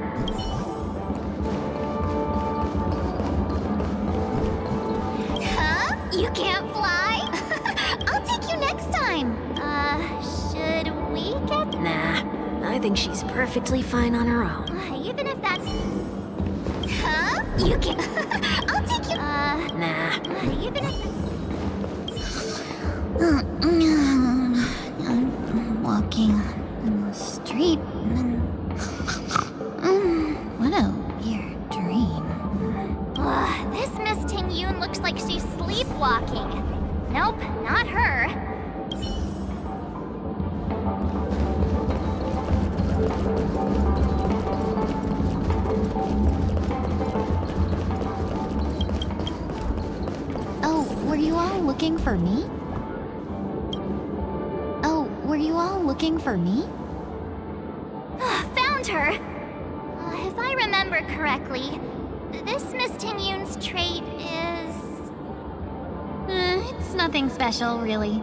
Speaker 3: Huh? You can't fly? I'll take you next time. Should we get...
Speaker 7: Nah, I think she's perfectly fine on her own.
Speaker 3: Even if that's... Huh? You can't... I'll take you...
Speaker 7: Nah.
Speaker 3: Even if... Walking in the street and... What a weird dream. This Miss Ting Yun looks like she's sleepwalking. Nope, not her.
Speaker 12: Oh, were you all looking for me? Oh, were you all looking for me?
Speaker 3: Found her! If I remember correctly, this Miss Ting Yun's trait is...
Speaker 12: It's nothing special, really.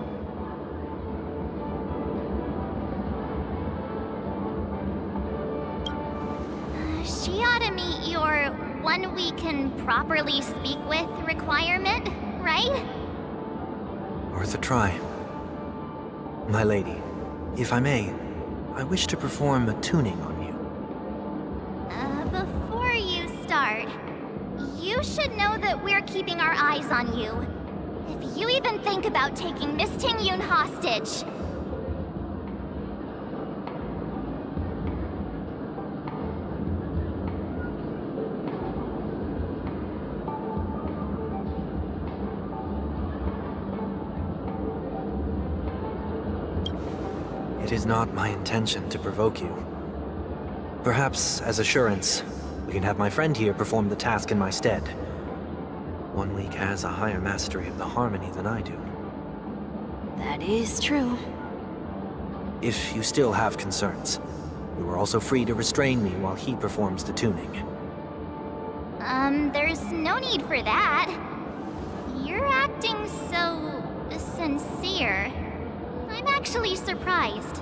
Speaker 3: She ought to meet your one we can properly speak with requirement, right?
Speaker 8: Worth a try. My lady, if I may, I wish to perform a tuning on you.
Speaker 3: Before you start, you should know that we're keeping our eyes on you. If you even think about taking Miss Ting Yun hostage...
Speaker 8: It is not my intention to provoke you. Perhaps, as assurance, we can have my friend here perform the task in my stead. One week has a higher mastery of the harmony than I do.
Speaker 7: That is true.
Speaker 8: If you still have concerns, you are also free to restrain me while he performs the tuning.
Speaker 3: There's no need for that. You're acting so... sincere. I'm actually surprised.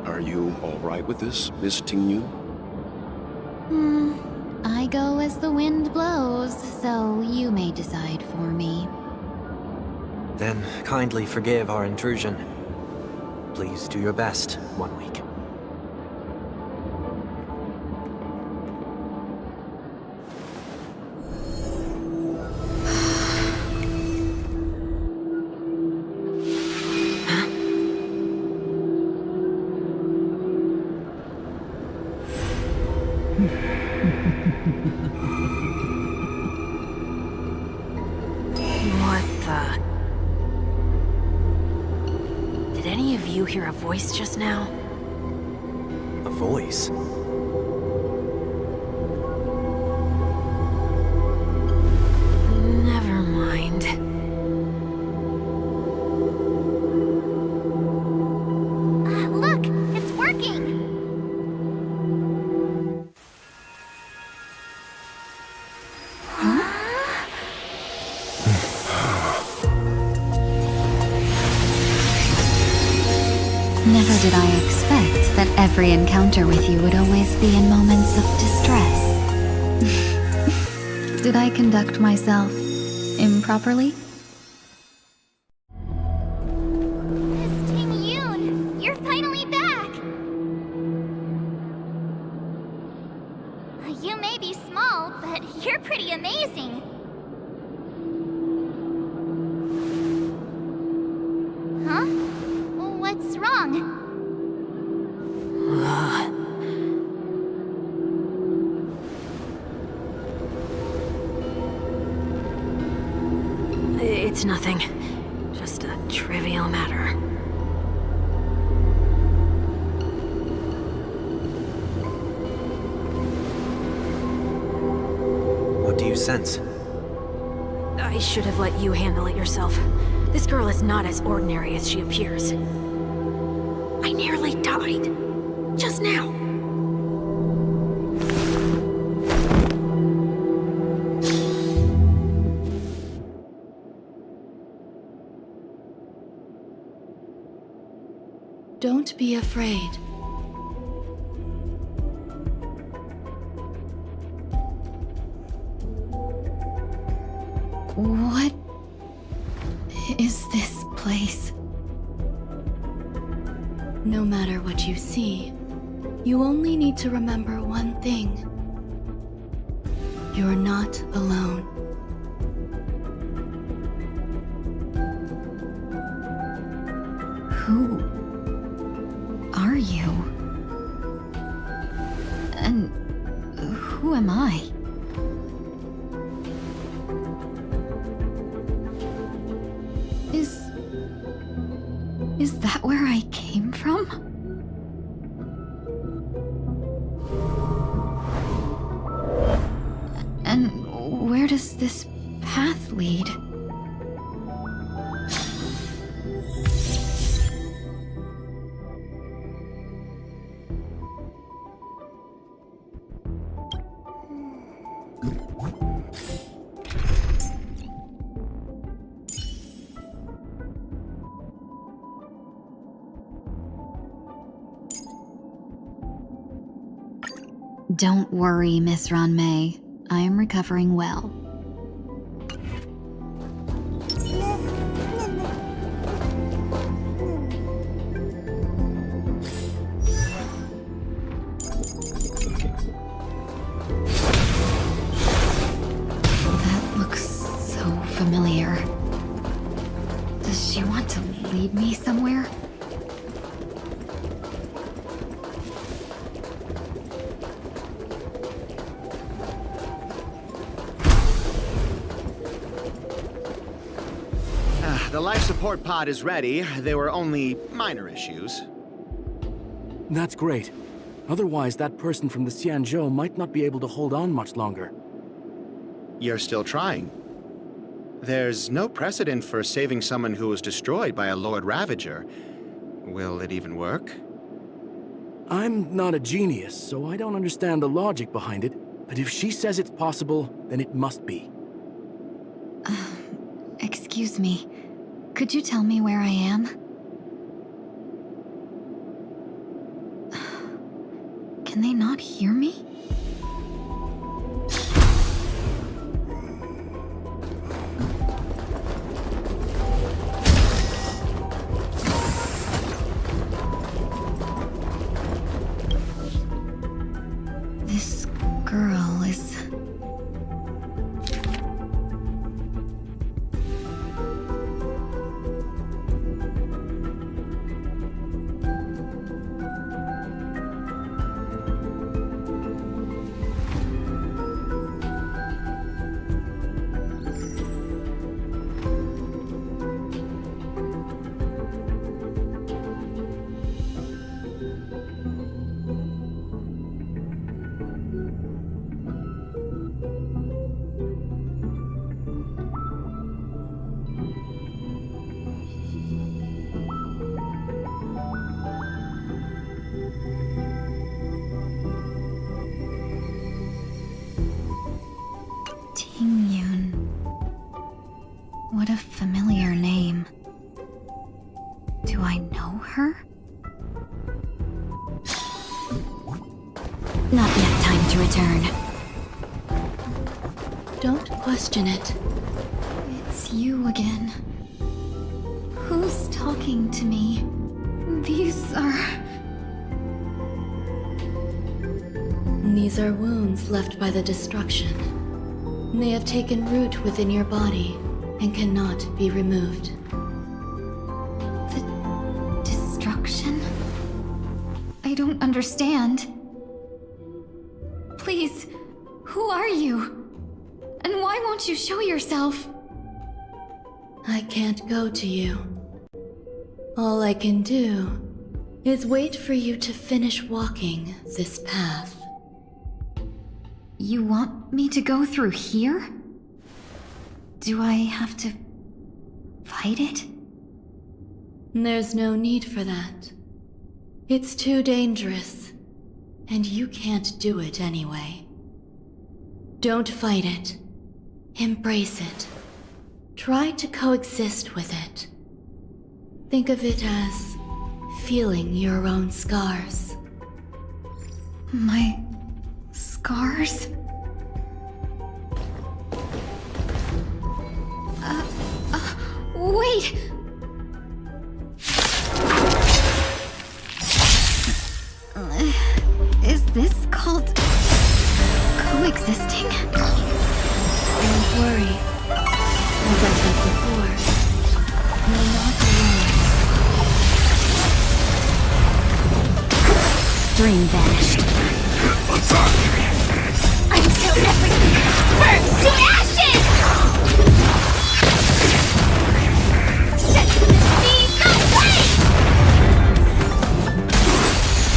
Speaker 2: Are you all right with this, Miss Ting Yun?
Speaker 12: I go as the wind blows, so you may decide for me.
Speaker 8: Then kindly forgive our intrusion. Please do your best, 1 week.
Speaker 7: What the... Did any of you hear a voice just now?
Speaker 8: A voice?
Speaker 7: Never mind.
Speaker 3: Look! It's working!
Speaker 12: Never did I expect that every encounter with you would always be in moments of distress. Did I conduct myself improperly?
Speaker 3: Miss Ting Yun, you're finally back! You may be small, but you're pretty amazing. Huh? What's wrong?
Speaker 7: It's nothing. Just a trivial matter.
Speaker 8: What do you sense?
Speaker 7: I should have let you handle it yourself. This girl is not as ordinary as she appears. I nearly died. Just now.
Speaker 9: Don't be afraid. What is this place? No matter what you see, you only need to remember one thing. You're not alone.
Speaker 12: Who are you? And who am I? Is that where I came from? And where does this path lead? Don't worry, Miss Ranmei. I am recovering well. That looks so familiar. Does she want to lead me somewhere?
Speaker 13: The life support pod is ready. There were only minor issues.
Speaker 11: That's great. Otherwise, that person from the Xianzhou might not be able to hold on much longer.
Speaker 13: You're still trying. There's no precedent for saving someone who was destroyed by a Lord Ravager. Will it even work?
Speaker 11: I'm not a genius, so I don't understand the logic behind it. But if she says it's possible, then it must be.
Speaker 12: Excuse me. Could you tell me where I am? Can they not hear me? This girl is... What a familiar name. Do I know her? Not yet time to return.
Speaker 9: Don't question it.
Speaker 12: It's you again. Who's talking to me? These
Speaker 9: are wounds left by the destruction. They have taken root within your body and cannot be removed.
Speaker 12: The destruction? I don't understand. Please, who are you? And why won't you show yourself?
Speaker 9: I can't go to you. All I can do is wait for you to finish walking this path.
Speaker 12: You want me to go through here? Do I have to fight it?
Speaker 9: There's no need for that. It's too dangerous, and you can't do it anyway. Don't fight it. Embrace it. Try to coexist with it. Think of it as feeling your own scars.
Speaker 12: My scars? Wait! Is this called coexisting?
Speaker 9: Don't worry. As I said before, you're not alone.
Speaker 12: Dream vanished. Until everything burns to ashes! Set the seas away!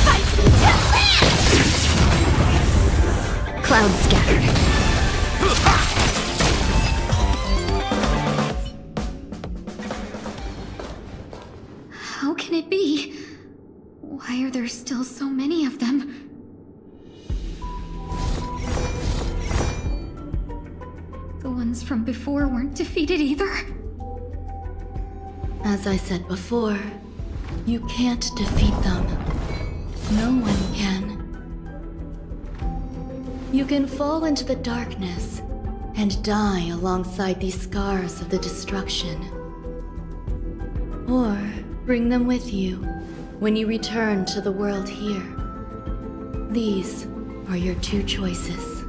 Speaker 12: Fight to land! Clouds scattered. How can it be? Why are there still so many of them? The ones from before weren't defeated either.
Speaker 9: As I said before, you can't defeat them. No one can. You can fall into the darkness and die alongside these scars of the destruction. Or bring them with you when you return to the world here. These are your two choices.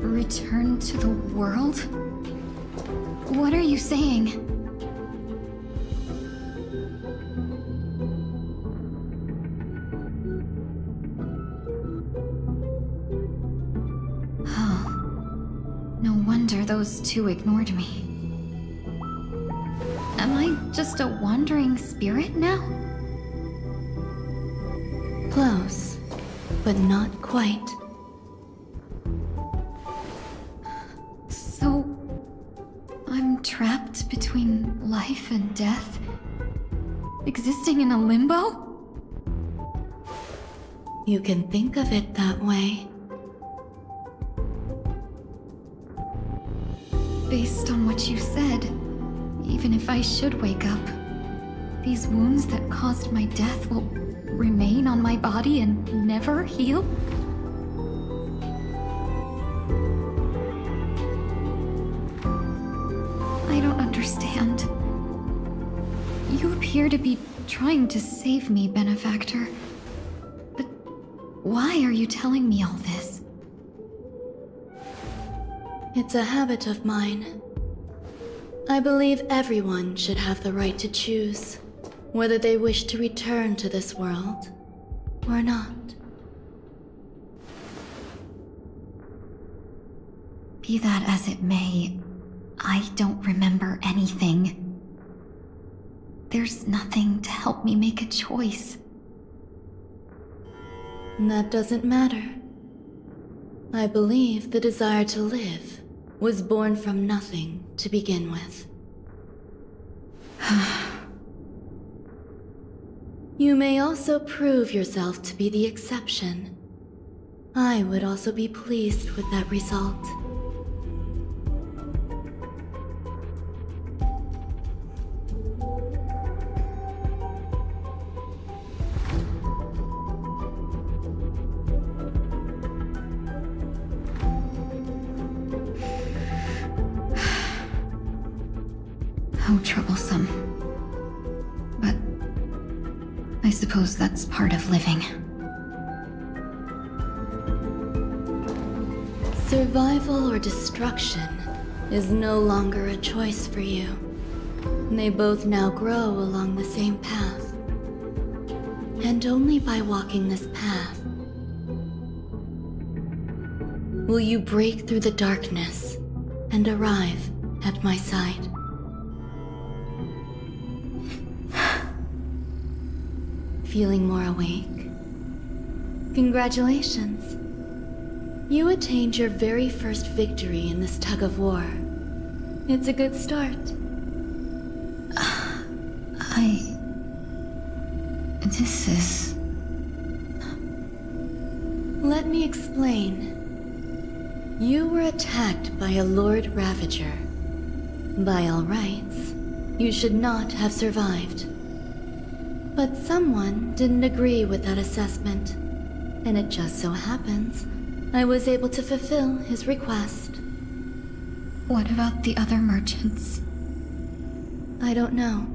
Speaker 12: Return to the world? What are you saying? Oh. No wonder those two ignored me. Am I just a wandering spirit now?
Speaker 9: Close, but not quite.
Speaker 12: So, I'm trapped between life and death? Existing in a limbo?
Speaker 9: You can think of it that way.
Speaker 12: Based on what you said, even if I should wake up, these wounds that caused my death will remain on my body and never heal? I don't understand. You appear to be trying to save me, Benefactor. But why are you telling me all this?
Speaker 9: It's a habit of mine. I believe everyone should have the right to choose whether they wish to return to this world or not.
Speaker 12: Be that as it may, I don't remember anything. There's nothing to help me make a choice.
Speaker 9: That doesn't matter. I believe the desire to live was born from nothing to begin with. You may also prove yourself to be the exception. I would also be pleased with that result.
Speaker 12: How troublesome. But I suppose that's part of living.
Speaker 9: Survival or destruction is no longer a choice for you. They both now grow along the same path. And only by walking this path will you break through the darkness
Speaker 7: and arrive at my side. Feeling more awake? Congratulations. You attained your very first victory in this tug of war. It's a good start.
Speaker 12: This is...
Speaker 7: Let me explain. You were attacked by a Lord Ravager. By all rights, you should not have survived. But someone didn't agree with that assessment, and it just so happens I was able to fulfill his request.
Speaker 12: What about the other merchants?
Speaker 7: I don't know.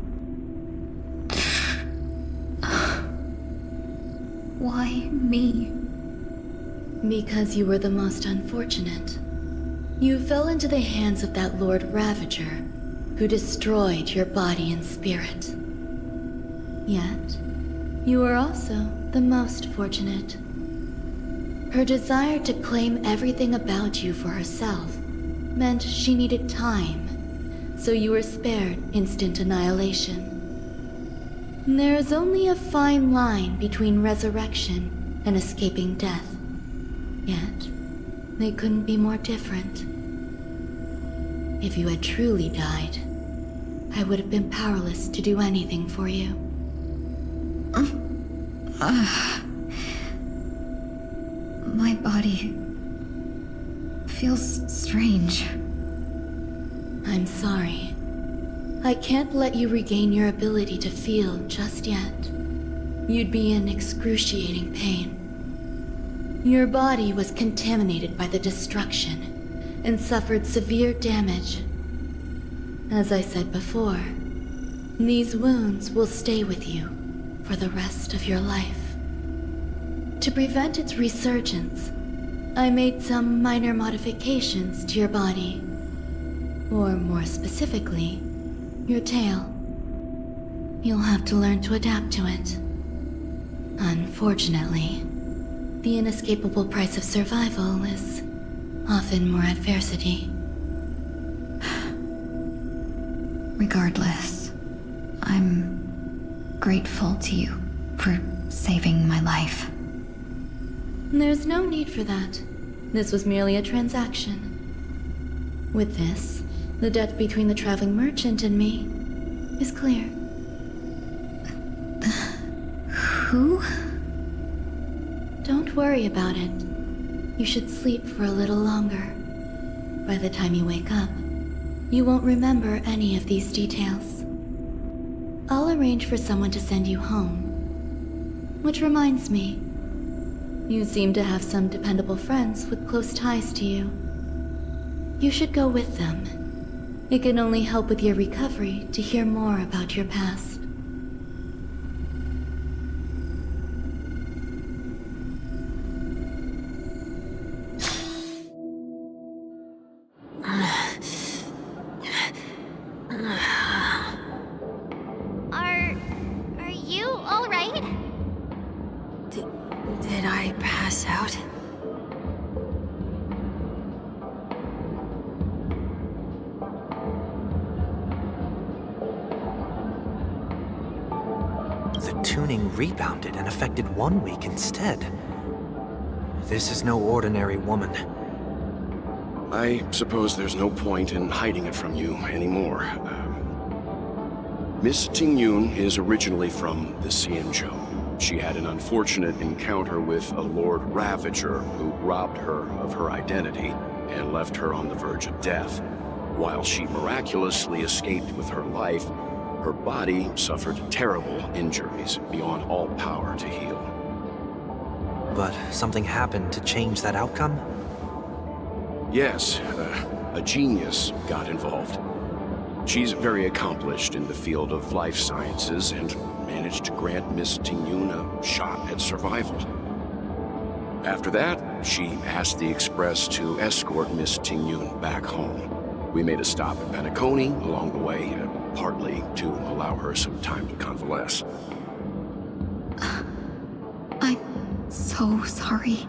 Speaker 12: Why me?
Speaker 7: Because you were the most unfortunate. You fell into the hands of that Lord Ravager, who destroyed your body and spirit. Yet, you were also the most fortunate. Her desire to claim everything about you for herself meant she needed time, so you were spared instant annihilation. There is only a fine line between resurrection and escaping death. Yet, they couldn't be more different. If you had truly died, I would have been powerless to do anything for you.
Speaker 12: My body feels strange.
Speaker 7: I'm sorry. I can't let you regain your ability to feel just yet. You'd be in excruciating pain. Your body was contaminated by the destruction and suffered severe damage. As I said before, these wounds will stay with you for the rest of your life. To prevent its resurgence, I made some minor modifications to your body. Or more specifically, your tail. You'll have to learn to adapt to it. Unfortunately, the inescapable price of survival is often more adversity.
Speaker 12: Regardless, I'm grateful to you for saving my life.
Speaker 7: There's no need for that. This was merely a transaction. With this, the debt between the traveling merchant and me is clear.
Speaker 12: Who?
Speaker 7: Don't worry about it. You should sleep for a little longer. By the time you wake up, you won't remember any of these details. I'll arrange for someone to send you home. Which reminds me, you seem to have some dependable friends with close ties to you. You should go with them. It can only help with your recovery to hear more about your past.
Speaker 3: Are you all right?
Speaker 7: Did I pass out?
Speaker 8: The tuning rebounded and affected 1 week instead. This is no ordinary woman.
Speaker 2: I suppose there's no point in hiding it from you anymore. Miss Tingyun is originally from the Xianzhou. She had an unfortunate encounter with a Lord Ravager who robbed her of her identity and left her on the verge of death. While she miraculously escaped with her life, her body suffered terrible injuries beyond all power to heal.
Speaker 8: But something happened to change that outcome?
Speaker 2: Yes, a genius got involved. She's very accomplished in the field of life sciences and managed to grant Miss Tingyun a shot at survival. After that, she asked the Express to escort Miss Tingyun back home. We made a stop at Penacony along the way, partly to allow her some time to convalesce.
Speaker 12: I'm so sorry.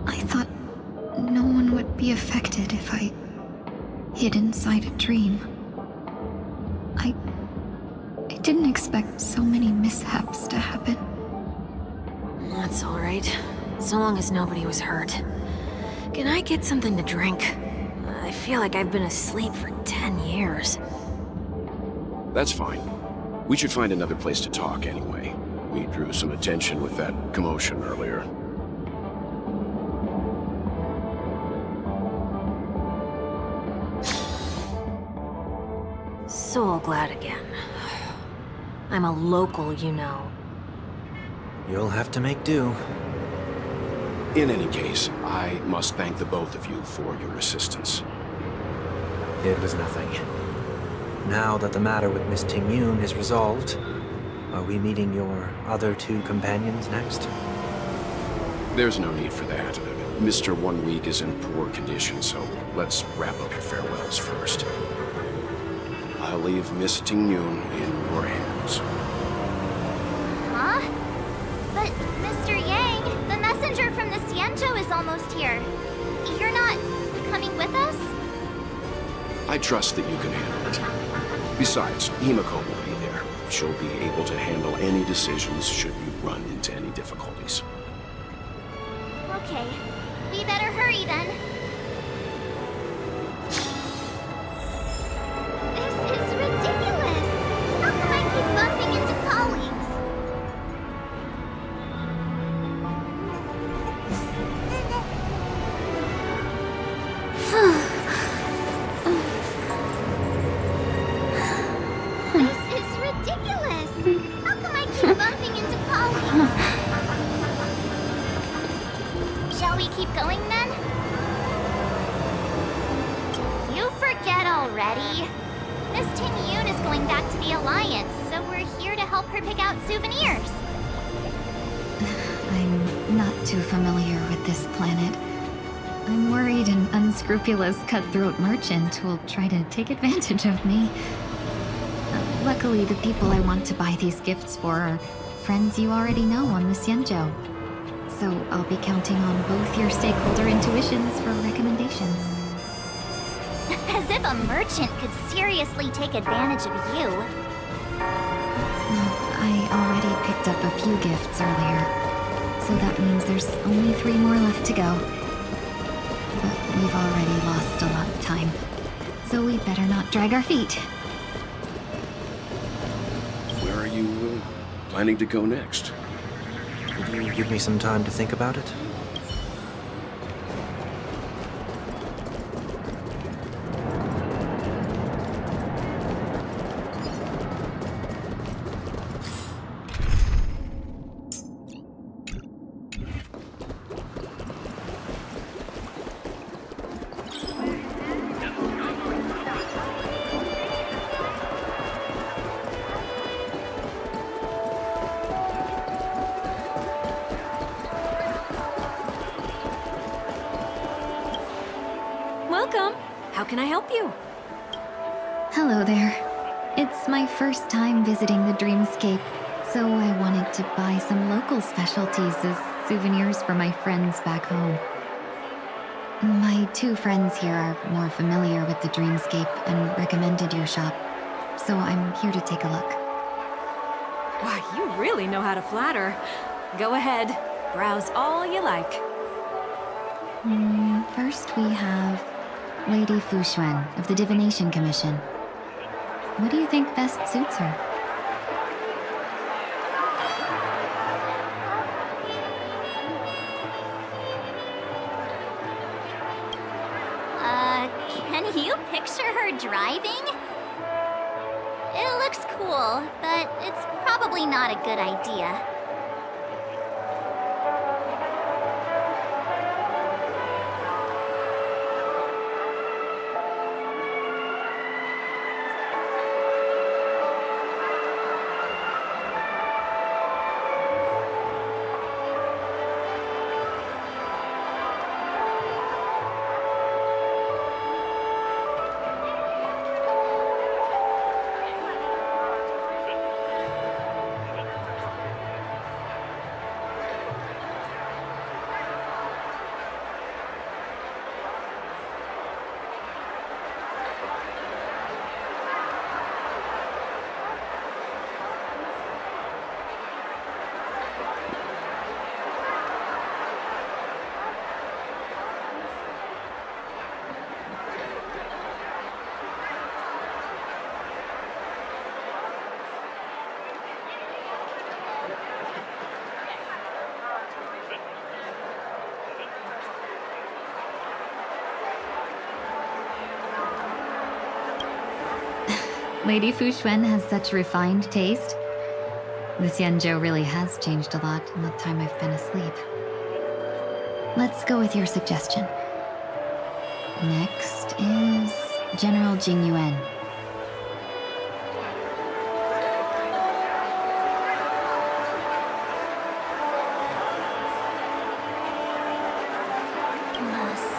Speaker 12: I thought no one would be affected if I hid inside a dream. I didn't expect so many mishaps to happen.
Speaker 7: That's all right. So long as nobody was hurt. Can I get something to drink? I feel like I've been asleep for 10 years.
Speaker 2: That's fine. We should find another place to talk anyway. We drew some attention with that commotion earlier.
Speaker 7: So glad again. I'm a local, you know.
Speaker 8: You'll have to make do.
Speaker 2: In any case, I must thank the both of you for your assistance.
Speaker 8: It was nothing. Now that the matter with Miss Ting-Yun is resolved, are we meeting your other two companions next?
Speaker 2: There's no need for that. Mr. 1 Week is in poor condition, so let's wrap up your farewells first. I'll leave Miss Ting-Yun in your hands.
Speaker 3: Huh? But, Mr. Yang, the messenger from the Xianzhou is almost here. You're not coming with us?
Speaker 2: I trust that you can handle it. Besides, Himiko will be there. She'll be able to handle any decisions should you run into any difficulties.
Speaker 3: Okay. We better hurry then. This is ridiculous! How come I keep bumping into colleagues? This is ridiculous! How come I keep bumping into colleagues? Shall we keep going then? You forget already. Miss Ting-Yun is going back to the Alliance, so we're here to help her pick out souvenirs.
Speaker 12: I'm not too familiar with this planet. I'm worried an unscrupulous cutthroat merchant will try to take advantage of me. Luckily, the people I want to buy these gifts for are friends you already know on the Xianzhou. So I'll be counting on both your stakeholder intuitions for recommendations.
Speaker 3: As if a merchant could seriously take advantage of you.
Speaker 12: I already picked up a few gifts earlier, so that means there's only 3 more left to go. But we've already lost a lot of time, so we better not drag our feet.
Speaker 2: Where are you planning to go next?
Speaker 8: Could you give me some time to think about it?
Speaker 7: Welcome. How can I help you?
Speaker 12: Hello there. It's my first time visiting the Dreamscape, so I wanted to buy some local specialties as souvenirs for my friends back home. My 2 friends here are more familiar with the Dreamscape and recommended your shop, so I'm here to take a look.
Speaker 9: Why, you really know how to flatter. Go ahead. Browse all you like.
Speaker 12: First we have Lady Fu Xuan of the Divination Commission. What do you think best suits her?
Speaker 3: Can you picture her driving? It looks cool, but it's probably not a good idea.
Speaker 12: Lady Fuxuan has such refined taste. The Xianzhou really has changed a lot in the time I've been asleep. Let's go with your suggestion. Next is General Jing Yuan.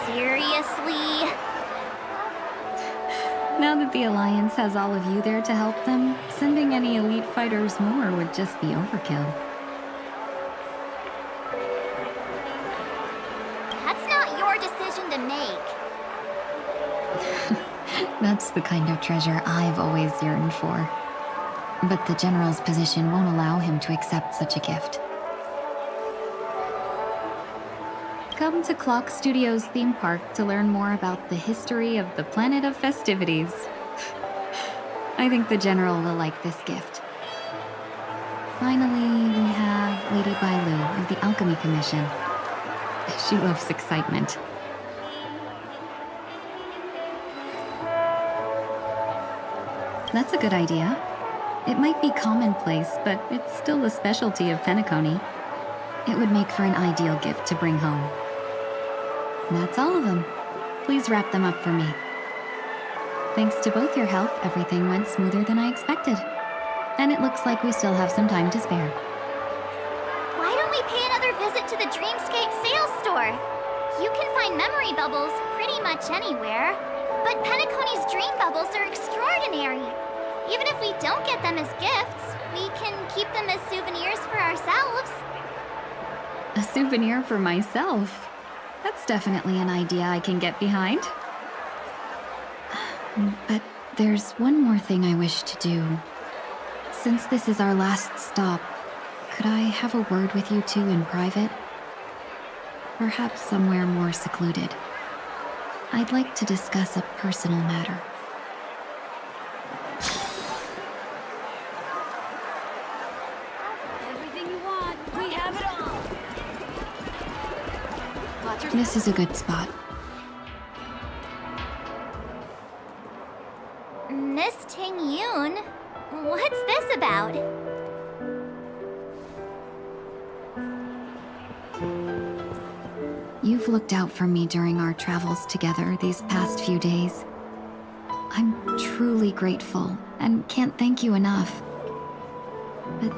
Speaker 3: Seriously?
Speaker 12: Now that the Alliance has all of you there to help them, sending any elite fighters more would just be overkill.
Speaker 3: That's not your decision to make.
Speaker 12: That's the kind of treasure I've always yearned for. But the General's position won't allow him to accept such a gift. Come to Clock Studios theme park to learn more about the history of the planet of festivities. I think the General will like this gift. Finally, we have Lady Bailu of the Alchemy Commission. She loves excitement. That's a good idea. It might be commonplace, but it's still a specialty of Penacony. It would make for an ideal gift to bring home. That's all of them. Please wrap them up for me. Thanks to both your help, everything went smoother than I expected. And it looks like we still have some time to spare.
Speaker 3: Why don't we pay another visit to the Dreamscape sales store? You can find memory bubbles pretty much anywhere. But Penacony's dream bubbles are extraordinary. Even if we don't get them as gifts, we can keep them as souvenirs for ourselves.
Speaker 12: A souvenir for myself? That's definitely an idea I can get behind. But there's one more thing I wish to do. Since this is our last stop, could I have a word with you two in private? Perhaps somewhere more secluded. I'd like to discuss a personal matter.
Speaker 5: Everything you want, we have it all.
Speaker 12: This is a good spot.
Speaker 3: Miss Ting Yun, what's this about?
Speaker 12: You've looked out for me during our travels together these past few days. I'm truly grateful and can't thank you enough. But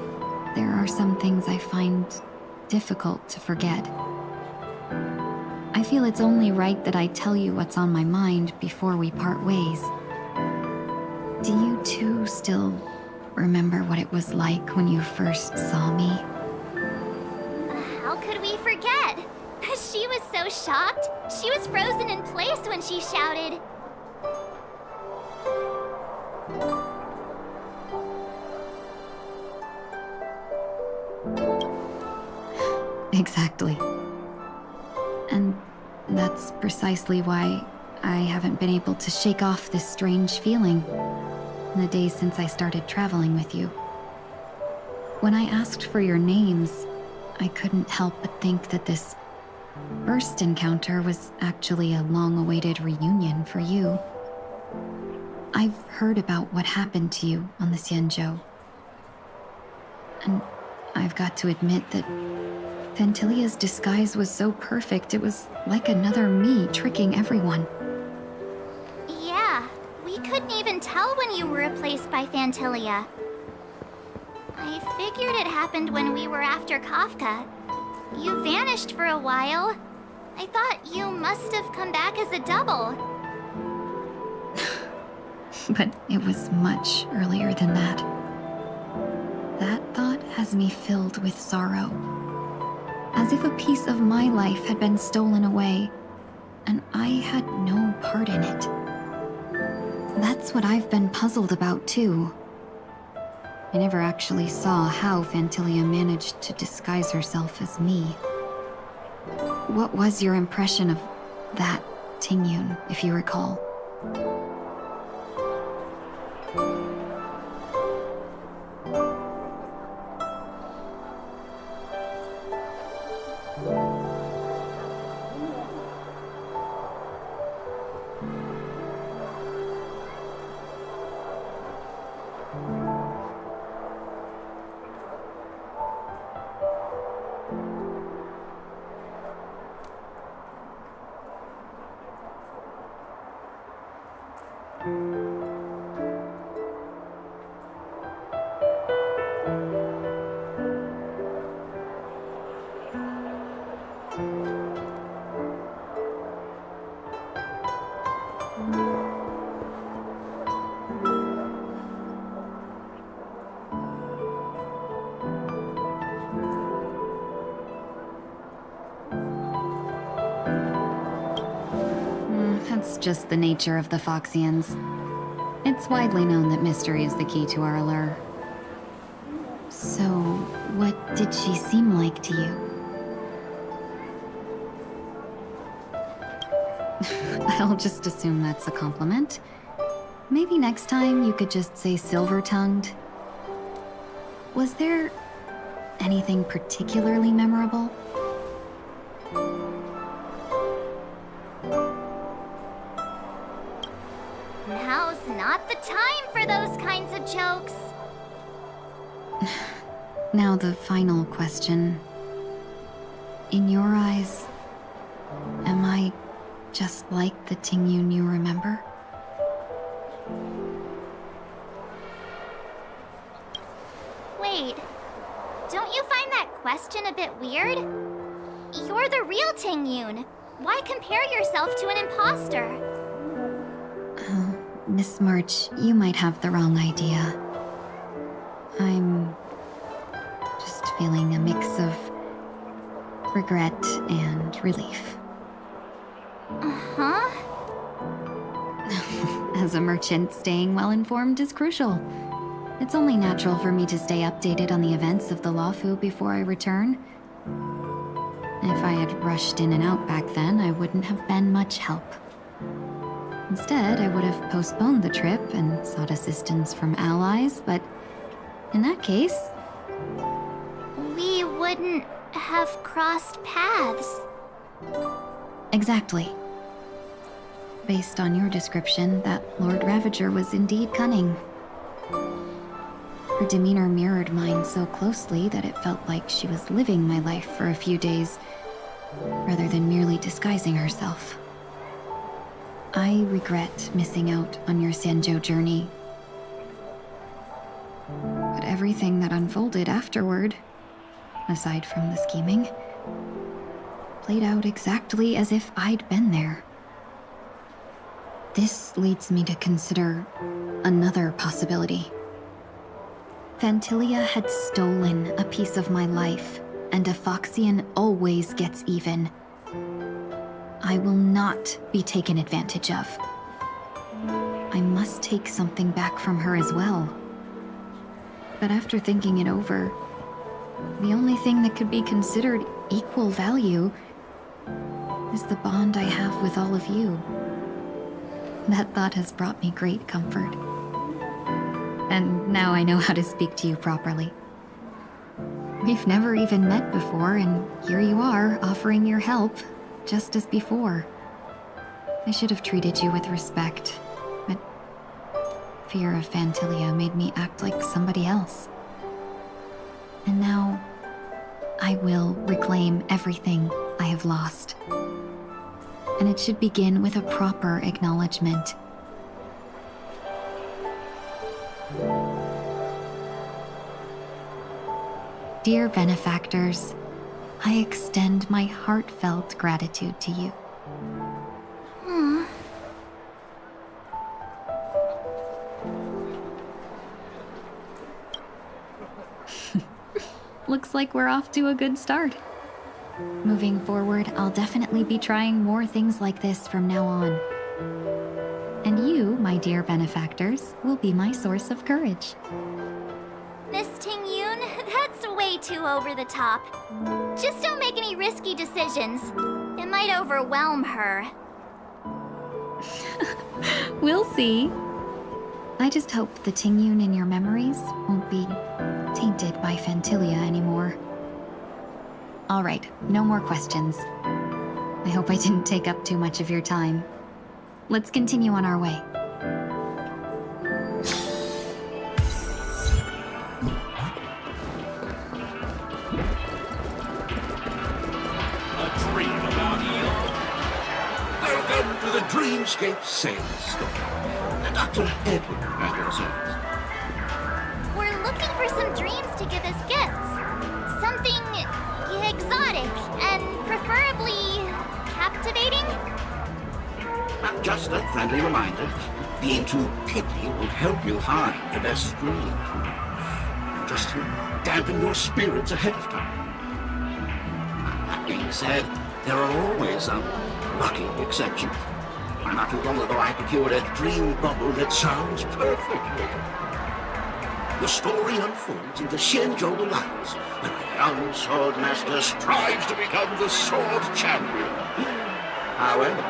Speaker 12: there are some things I find difficult to forget. I feel it's only right that I tell you what's on my mind before we part ways. Do you two still remember what it was like when you first saw me?
Speaker 3: How could we forget? She was so shocked. She was frozen in place when she shouted.
Speaker 12: Exactly. And that's precisely why I haven't been able to shake off this strange feeling in the days since I started traveling with you. When I asked for your names, I couldn't help but think that this first encounter was actually a long-awaited reunion for you. I've heard about what happened to you on the Xianzhou. And I've got to admit that Fantilia's disguise was so perfect, it was like another me tricking everyone.
Speaker 3: Yeah, we couldn't even tell when you were replaced by Fantilia. I figured it happened when we were after Kafka. You vanished for a while. I thought you must have come back as a double.
Speaker 12: But it was much earlier than that. That thought has me filled with sorrow. As if a piece of my life had been stolen away, and I had no part in it. That's what I've been puzzled about, too. I never actually saw how Fantilia managed to disguise herself as me. What was your impression of that Tingyun, if you recall? That's just the nature of the Foxians. It's widely known that mystery is the key to our allure. So, what did she seem like to you? I'll just assume that's a compliment. Maybe next time you could just say silver-tongued. Was there anything particularly memorable?
Speaker 3: Now's not the time for those kinds of jokes.
Speaker 12: Now the final question. In your eyes, am I just like the Tingyun you remember?
Speaker 3: Wait, don't you find that question a bit weird? You're the real Tingyun. Why compare yourself to an imposter?
Speaker 12: Oh, Miss March, you might have the wrong idea. I'm just feeling a mix of regret and relief.
Speaker 3: Uh-huh.
Speaker 12: As a merchant, staying well-informed is crucial. It's only natural for me to stay updated on the events of the Luofu before I return. If I had rushed in and out back then, I wouldn't have been much help. Instead, I would have postponed the trip and sought assistance from allies, but in that case...
Speaker 3: We wouldn't have crossed paths.
Speaker 12: Exactly. Based on your description, that Lord Ravager was indeed cunning. Her demeanor mirrored mine so closely that it felt like she was living my life for a few days, rather than merely disguising herself. I regret missing out on your Sanzhou journey. But everything that unfolded afterward, aside from the scheming, played out exactly as if I'd been there. This leads me to consider another possibility. Phantilia had stolen a piece of my life, and a Foxian always gets even. I will not be taken advantage of. I must take something back from her as well. But after thinking it over, the only thing that could be considered equal value is the bond I have with all of you. That thought has brought me great comfort. And now I know how to speak to you properly. We've never even met before, and here you are, offering your help, just as before. I should have treated you with respect, but fear of Phantilia made me act like somebody else. And now, I will reclaim everything I have lost. And it should begin with a proper acknowledgement. Dear benefactors, I extend my heartfelt gratitude to you. Looks like we're off to a good start. Moving forward, I'll definitely be trying more things like this from now on. And you, my dear benefactors, will be my source of courage.
Speaker 3: Miss Tingyun, that's way too over the top. Just don't make any risky decisions. It might overwhelm her.
Speaker 12: We'll see. I just hope the Tingyun in your memories won't be tainted by Phantilia anymore. All right, no more questions. I hope I didn't take up too much of your time. Let's continue on our way.
Speaker 2: A dream about Eon. Welcome to the Dreamscape Sandstorm. Dr. Edward at your service.
Speaker 3: We're looking for some dreams to give as gifts. Something exotic and preferably captivating?
Speaker 14: Just a friendly reminder. Being too picky won't help you find the best breed. Just to dampen your spirits ahead of time. That being said, there are always some lucky exceptions. Not too long ago I procured a dream bubble that sounds perfectly. The story unfolds in the Xianzhou Alliance, where a young swordmaster strives to become the sword champion. However,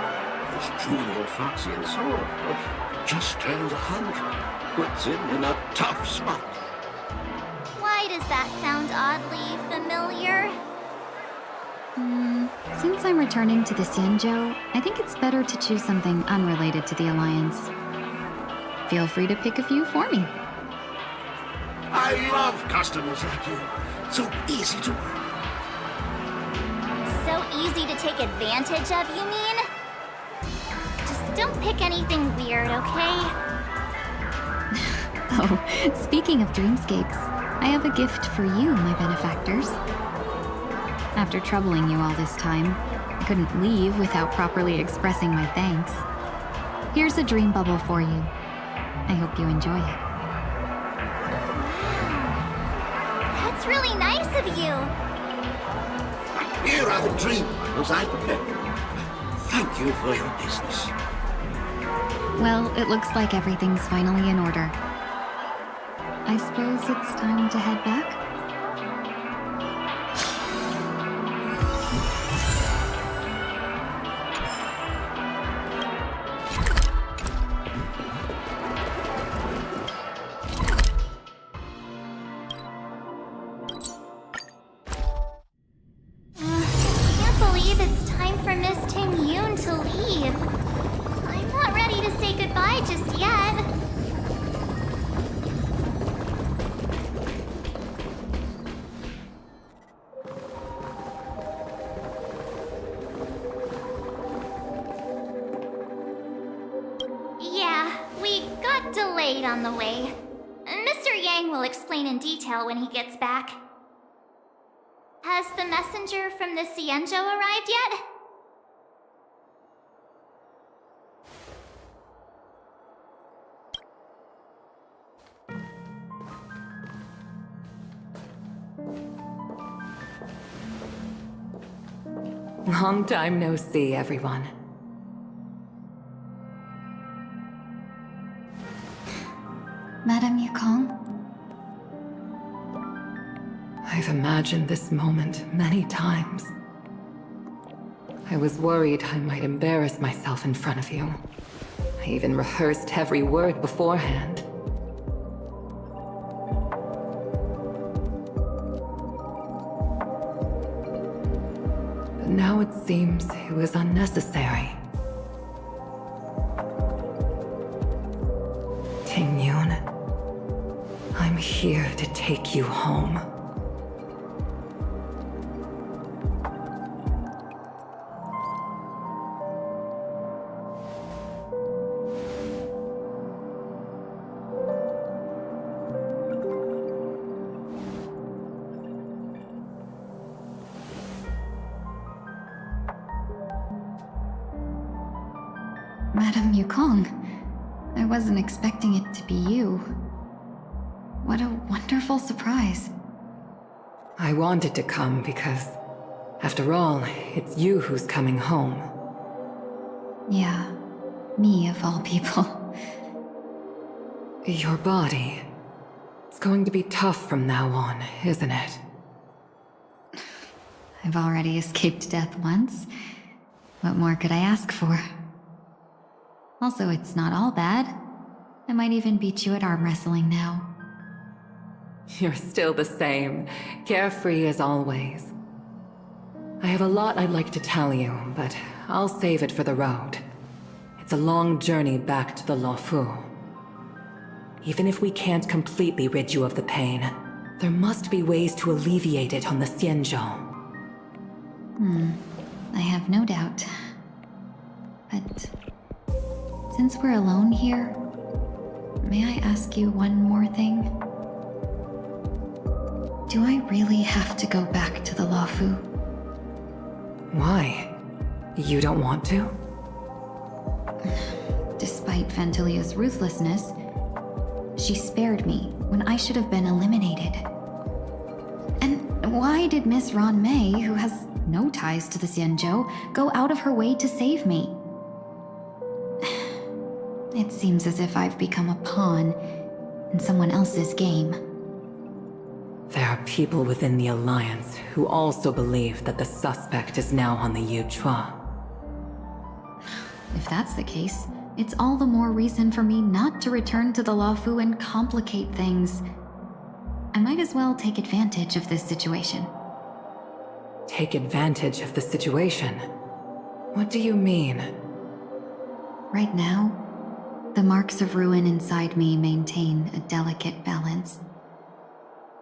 Speaker 14: his jewel Foxian sword just turns 100, puts him in a tough spot.
Speaker 3: Why does that sound oddly familiar?
Speaker 12: Since I'm returning to the Xianzhou, I think it's better to choose something unrelated to the Alliance. Feel free to pick a few for me.
Speaker 14: I love customers like you. So easy to work.
Speaker 3: So easy to take advantage of, you mean? Just don't pick anything weird, okay?
Speaker 12: Oh, speaking of dreamscapes, I have a gift for you, my benefactors. After troubling you all this time, I couldn't leave without properly expressing my thanks. Here's a dream bubble for you. I hope you enjoy it.
Speaker 3: That's really nice of you.
Speaker 14: Here are the dream bubbles I prepared for you. Thank you for your business.
Speaker 12: Well, it looks like everything's finally in order. I suppose it's time to head back?
Speaker 3: Can't believe it's time for Miss Ting Yoon to leave. I'm not ready to say goodbye just yet. Yeah, we got delayed on the way. Mr. Yang will explain in detail when he gets back. Has the messenger from the Xianzhou arrived yet?
Speaker 15: Long time no see, everyone.
Speaker 12: Madame Yukong?
Speaker 15: I've imagined this moment many times. I was worried I might embarrass myself in front of you. I even rehearsed every word beforehand. But now it seems it was unnecessary. Ting Yoon, I'm here to take you home.
Speaker 12: Madame Yukong, I wasn't expecting it to be you. What a wonderful surprise.
Speaker 15: I wanted to come because, after all, it's you who's coming home.
Speaker 12: Yeah, me of all people.
Speaker 15: Your body. It's going to be tough from now on, isn't it?
Speaker 12: I've already escaped death once. What more could I ask for? Also, it's not all bad. I might even beat you at arm wrestling now.
Speaker 15: You're still the same, carefree as always. I have a lot I'd like to tell you, but I'll save it for the road. It's a long journey back to the Luofu. Even if we can't completely rid you of the pain, there must be ways to alleviate it on the Xianzhou.
Speaker 12: I have no doubt. But since we're alone here, may I ask you one more thing? Do I really have to go back to the Luofu?
Speaker 15: Why? You don't want to?
Speaker 12: Despite Fantilia's ruthlessness, she spared me when I should have been eliminated. And why did Miss Ron Mei, who has no ties to the Xianzhou, go out of her way to save me? It seems as if I've become a pawn in someone else's game.
Speaker 15: There are people within the Alliance who also believe that the suspect is now on the Yuchua.
Speaker 12: If that's the case, it's all the more reason for me not to return to the Luofu and complicate things. I might as well take advantage of this situation.
Speaker 15: Take advantage of the situation? What do you mean?
Speaker 12: Right now, the marks of ruin inside me maintain a delicate balance.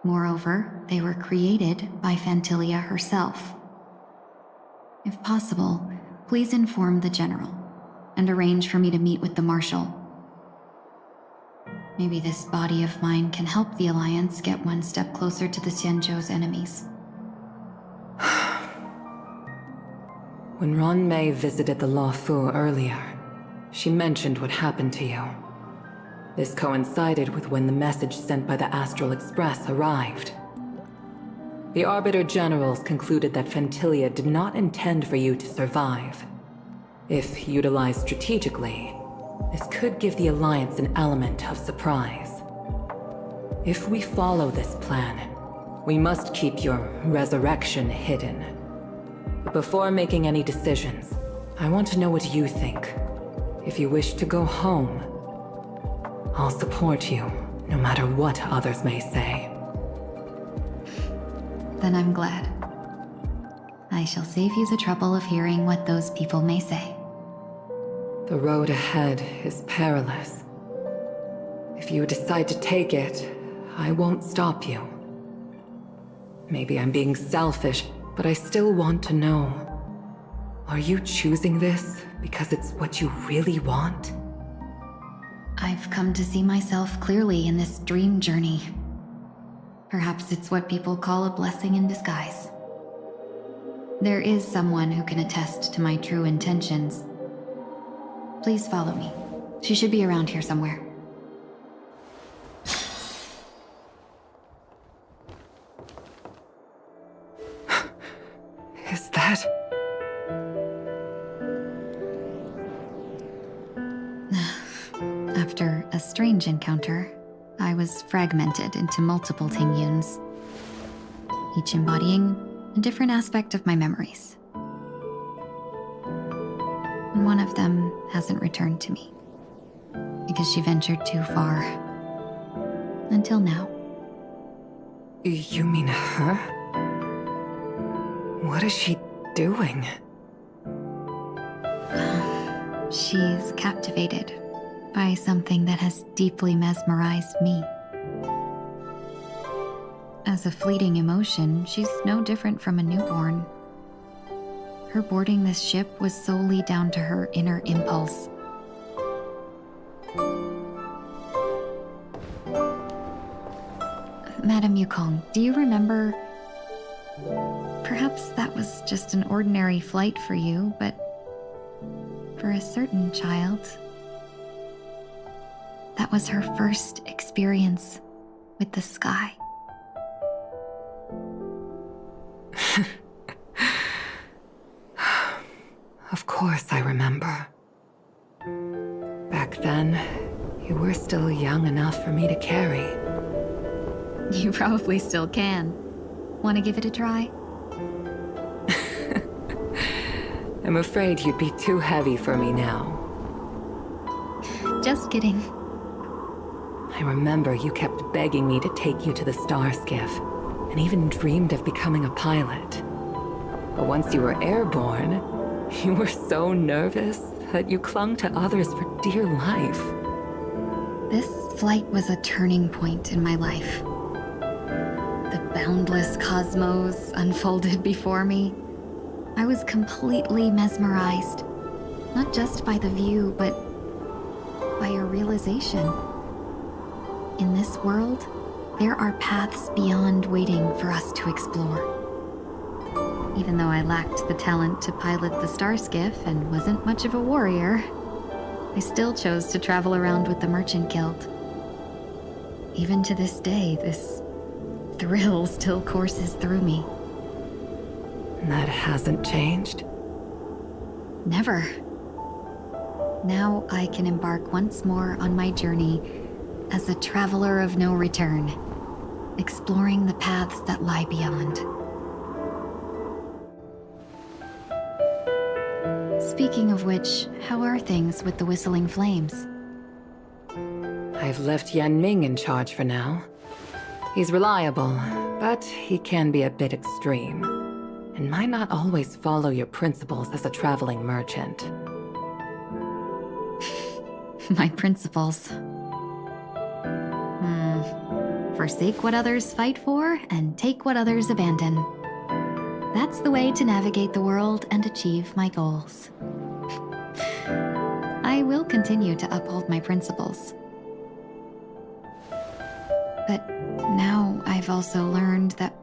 Speaker 12: Moreover, they were created by Fantilia herself. If possible, please inform the General and arrange for me to meet with the Marshal. Maybe this body of mine can help the Alliance get one step closer to the Xianzhou's enemies.
Speaker 15: When Ron Mei visited the Luofu earlier, she mentioned what happened to you. This coincided with when the message sent by the Astral Express arrived. The Arbiter Generals concluded that Fantilia did not intend for you to survive. If utilized strategically, this could give the Alliance an element of surprise. If we follow this plan, we must keep your resurrection hidden. But before making any decisions, I want to know what you think. If you wish to go home, I'll support you, no matter what others may say.
Speaker 12: Then I'm glad. I shall save you the trouble of hearing what those people may say.
Speaker 15: The road ahead is perilous. If you decide to take it, I won't stop you. Maybe I'm being selfish, but I still want to know. Are you choosing this because it's what you really want?
Speaker 12: I've come to see myself clearly in this dream journey. Perhaps it's what people call a blessing in disguise. There is someone who can attest to my true intentions. Please follow me. She should be around here somewhere.
Speaker 15: Is that...
Speaker 12: After a strange encounter, I was fragmented into multiple Tingyuns, each embodying a different aspect of my memories. And one of them hasn't returned to me, because she ventured too far. Until now.
Speaker 15: You mean her? What is she doing?
Speaker 12: She's captivated by something that has deeply mesmerized me. As a fleeting emotion, she's no different from a newborn. Her boarding this ship was solely down to her inner impulse. Madame Yukong, do you remember? Perhaps that was just an ordinary flight for you, but for a certain child, that was her first experience with the sky.
Speaker 15: Of course I remember. Back then, you were still young enough for me to carry.
Speaker 12: You probably still can. Want to give it a try?
Speaker 15: I'm afraid you'd be too heavy for me now.
Speaker 12: Just kidding.
Speaker 15: I remember you kept begging me to take you to the star skiff, and even dreamed of becoming a pilot. But once you were airborne, you were so nervous that you clung to others for dear life.
Speaker 12: This flight was a turning point in my life. The boundless cosmos unfolded before me. I was completely mesmerized, not just by the view, but by a realization. In this world, there are paths beyond waiting for us to explore. Even though I lacked the talent to pilot the star skiff and wasn't much of a warrior, I still chose to travel around with the Merchant Guild. Even to this day, this thrill still courses through me.
Speaker 15: That hasn't changed?
Speaker 12: Never. Now I can embark once more on my journey as a traveler of no return, exploring the paths that lie beyond. Speaking of which, how are things with the Whistling Flames?
Speaker 15: I've left Yan Ming in charge for now. He's reliable, but he can be a bit extreme, and might not always follow your principles as a traveling merchant.
Speaker 12: My principles. Forsake what others fight for, and take what others abandon. That's the way to navigate the world and achieve my goals. I will continue to uphold my principles. But now I've also learned that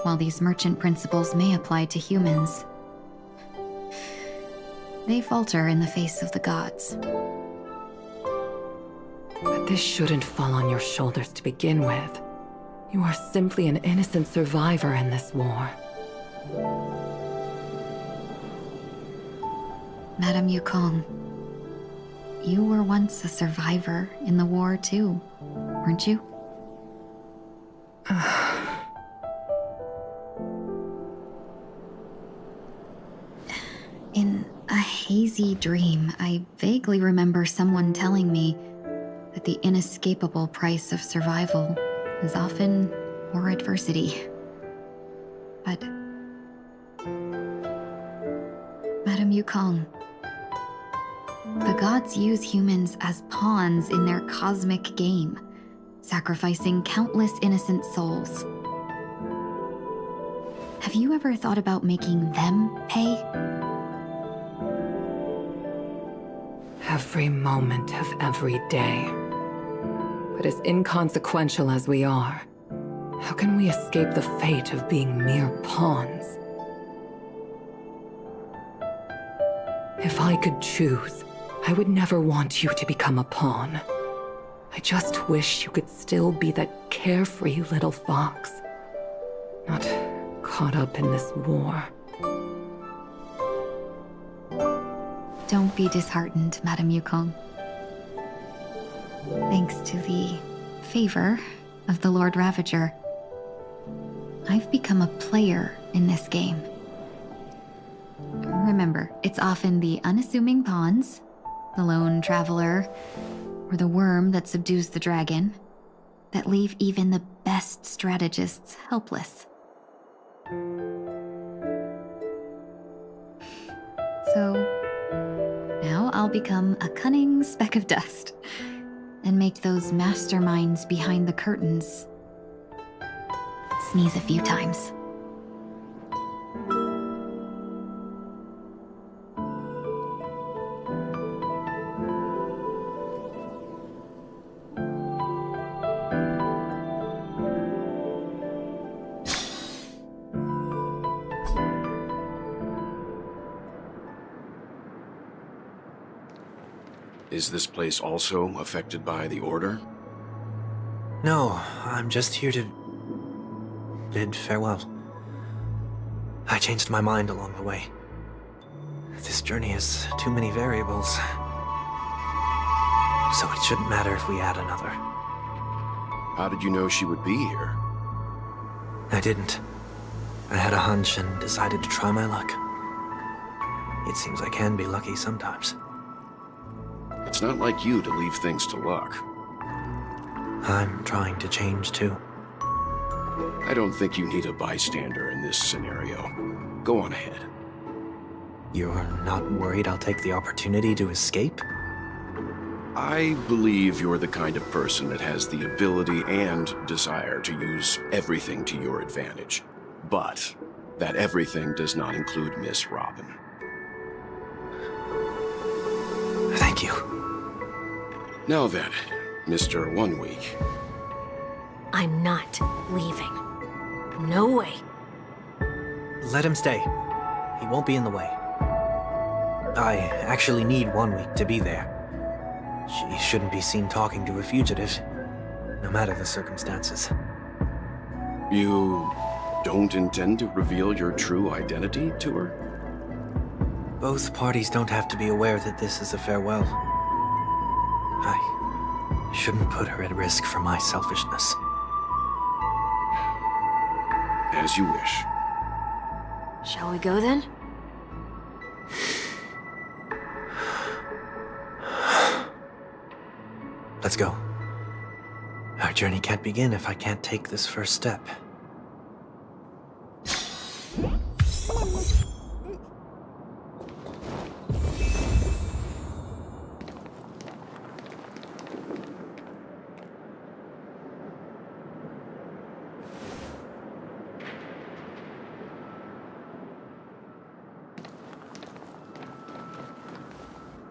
Speaker 12: while these merchant principles may apply to humans, they falter in the face of the gods.
Speaker 15: But this shouldn't fall on your shoulders to begin with. You are simply an innocent survivor in this war.
Speaker 12: Madame Yukong, you were once a survivor in the war too, weren't you? In a hazy dream, I vaguely remember someone telling me that the inescapable price of survival is often more adversity. But Madame Yukong, the gods use humans as pawns in their cosmic game, sacrificing countless innocent souls. Have you ever thought about making them pay?
Speaker 15: Every moment of every day. But as inconsequential as we are, how can we escape the fate of being mere pawns? If I could choose, I would never want you to become a pawn. I just wish you could still be that carefree little fox, not caught up in this war.
Speaker 12: Don't be disheartened, Madame Yukong. Thanks to the favor of the Lord Ravager, I've become a player in this game. Remember, it's often the unassuming pawns, the lone traveler, or the worm that subdues the dragon, that leave even the best strategists helpless. So, now I'll become a cunning speck of dust, and make those masterminds behind the curtains sneeze a few times.
Speaker 2: Is this place also affected by the Order?
Speaker 8: No, I'm just here to bid farewell. I changed my mind along the way. This journey has too many variables. So it shouldn't matter if we add another.
Speaker 2: How did you know she would be here?
Speaker 8: I didn't. I had a hunch and decided to try my luck. It seems I can be lucky sometimes.
Speaker 2: It's not like you to leave things to luck.
Speaker 8: I'm trying to change too.
Speaker 2: I don't think you need a bystander in this scenario. Go on ahead.
Speaker 8: You're not worried I'll take the opportunity to escape?
Speaker 2: I believe you're the kind of person that has the ability and desire to use everything to your advantage. But that everything does not include Miss Robin.
Speaker 8: Thank you.
Speaker 2: Now then, Mr. 1 Week.
Speaker 7: I'm not leaving. No way.
Speaker 8: Let him stay. He won't be in the way. I actually need 1 week to be there. She shouldn't be seen talking to a fugitive, no matter the circumstances.
Speaker 2: You don't intend to reveal your true identity to her?
Speaker 8: Both parties don't have to be aware that this is a farewell. I shouldn't put her at risk for my selfishness.
Speaker 2: As you wish.
Speaker 7: Shall we go then?
Speaker 8: Let's go. Our journey can't begin if I can't take this first step.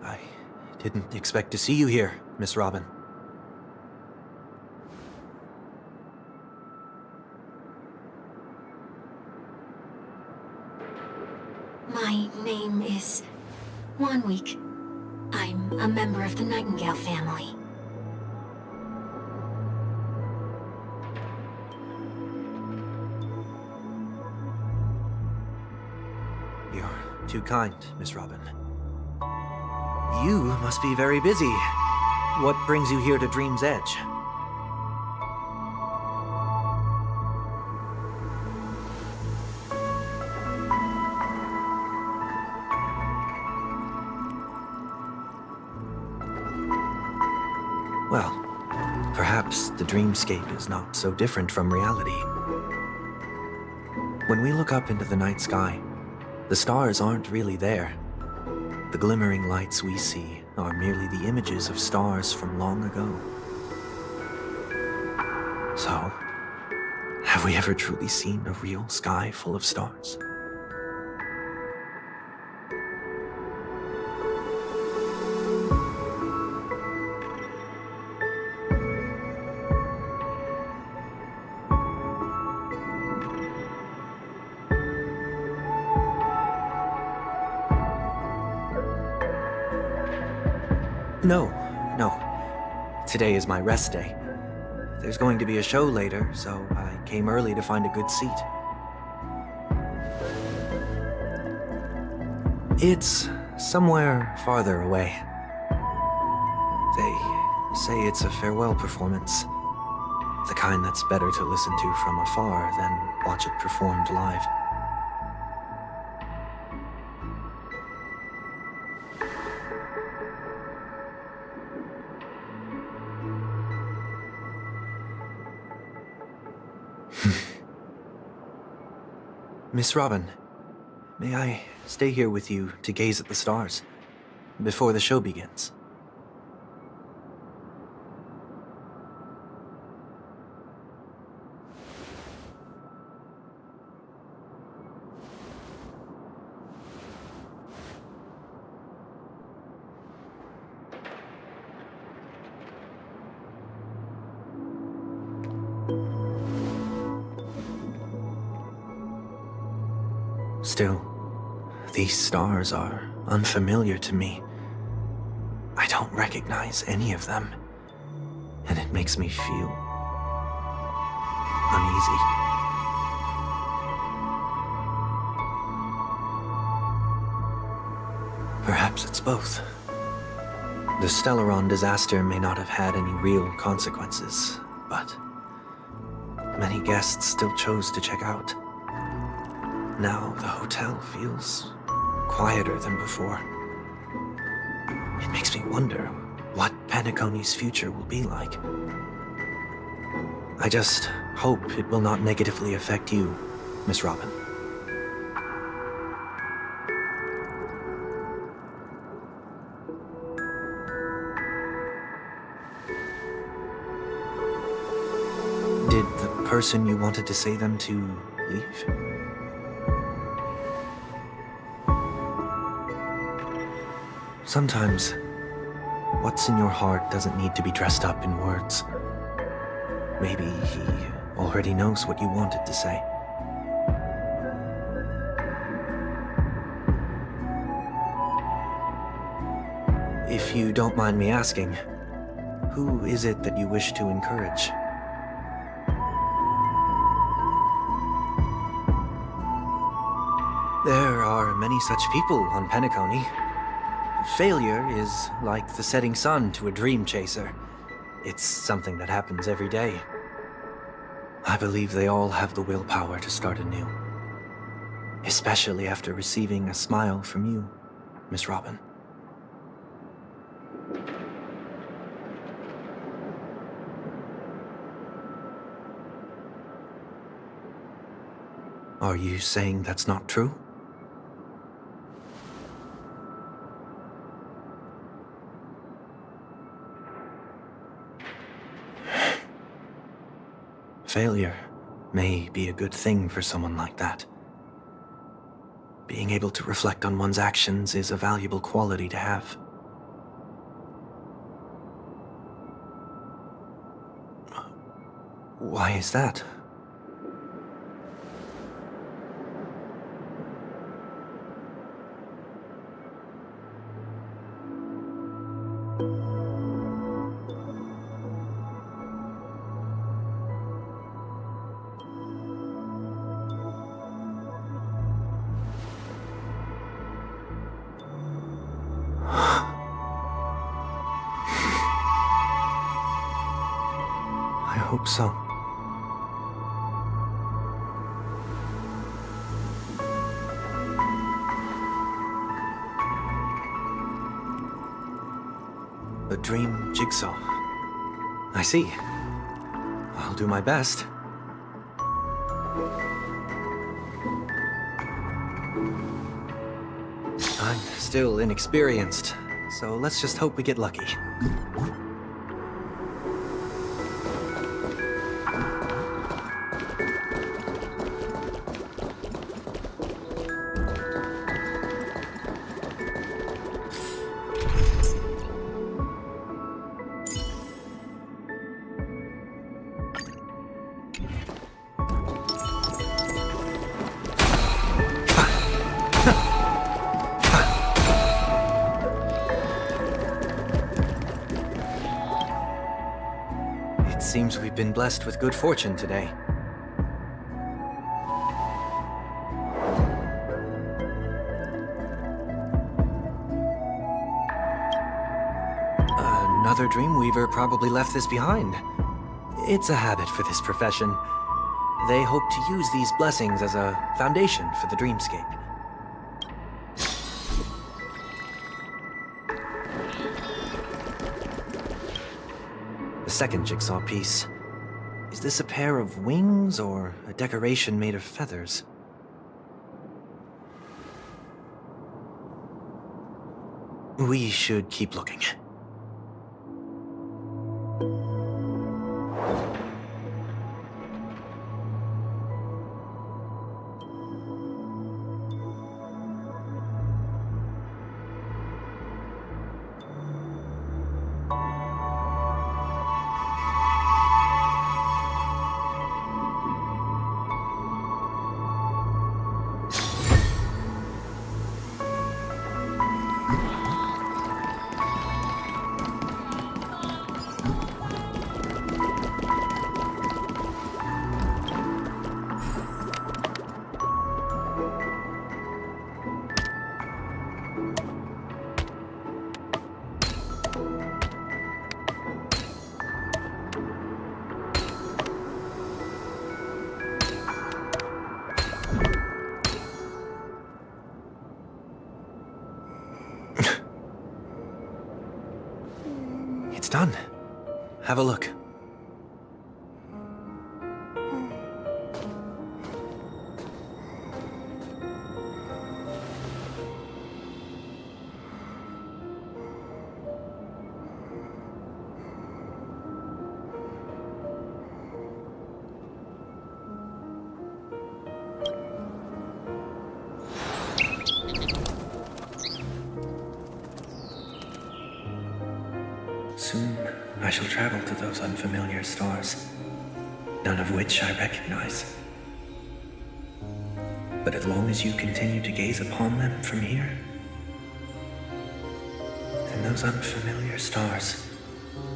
Speaker 8: I didn't expect to see you here, Miss Robin.
Speaker 7: My name is Wanweek. I'm a member of the Nightingale family.
Speaker 8: You're too kind, Miss Robin. You must be very busy. What brings you here to Dream's Edge? Well, perhaps the dreamscape is not so different from reality. When we look up into the night sky, the stars aren't really there. The glimmering lights we see are merely the images of stars from long ago. So, have we ever truly seen a real sky full of stars? No. Today is my rest day. There's going to be a show later, so I came early to find a good seat. It's somewhere farther away. They say it's a farewell performance. The kind that's better to listen to from afar than watch it performed live. Miss Robin, may I stay here with you to gaze at the stars before the show begins? Still, these stars are unfamiliar to me. I don't recognize any of them, and it makes me feel uneasy. Perhaps it's both. The Stellaron disaster may not have had any real consequences, but many guests still chose to check out. Now the hotel feels quieter than before. It makes me wonder what Penacony's future will be like. I just hope it will not negatively affect you, Miss Robin. Did the person you wanted to say them to leave? Sometimes, what's in your heart doesn't need to be dressed up in words. Maybe he already knows what you wanted to say. If you don't mind me asking, who is it that you wish to encourage? There are many such people on Penacony. Failure is like the setting sun to a dream chaser. It's something that happens every day. I believe they all have the willpower to start anew. Especially after receiving a smile from you, Miss Robin. Are you saying that's not true? Failure may be a good thing for someone like that. Being able to reflect on one's actions is a valuable quality to have. Why is that? I hope so. A dream jigsaw. I see. I'll do my best. I'm still inexperienced, so let's just hope we get lucky. Seems we've been blessed with good fortune today. Another Dreamweaver probably left this behind. It's a habit for this profession. They hope to use these blessings as a foundation for the dreamscape. Second jigsaw piece. Is this a pair of wings or a decoration made of feathers? We should keep looking. It's done. Have a look. Soon, I shall travel to those unfamiliar stars. none of which I recognize. But as long as you continue to gaze upon them from here, then those unfamiliar stars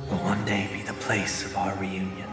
Speaker 8: will one day be the place of our reunion.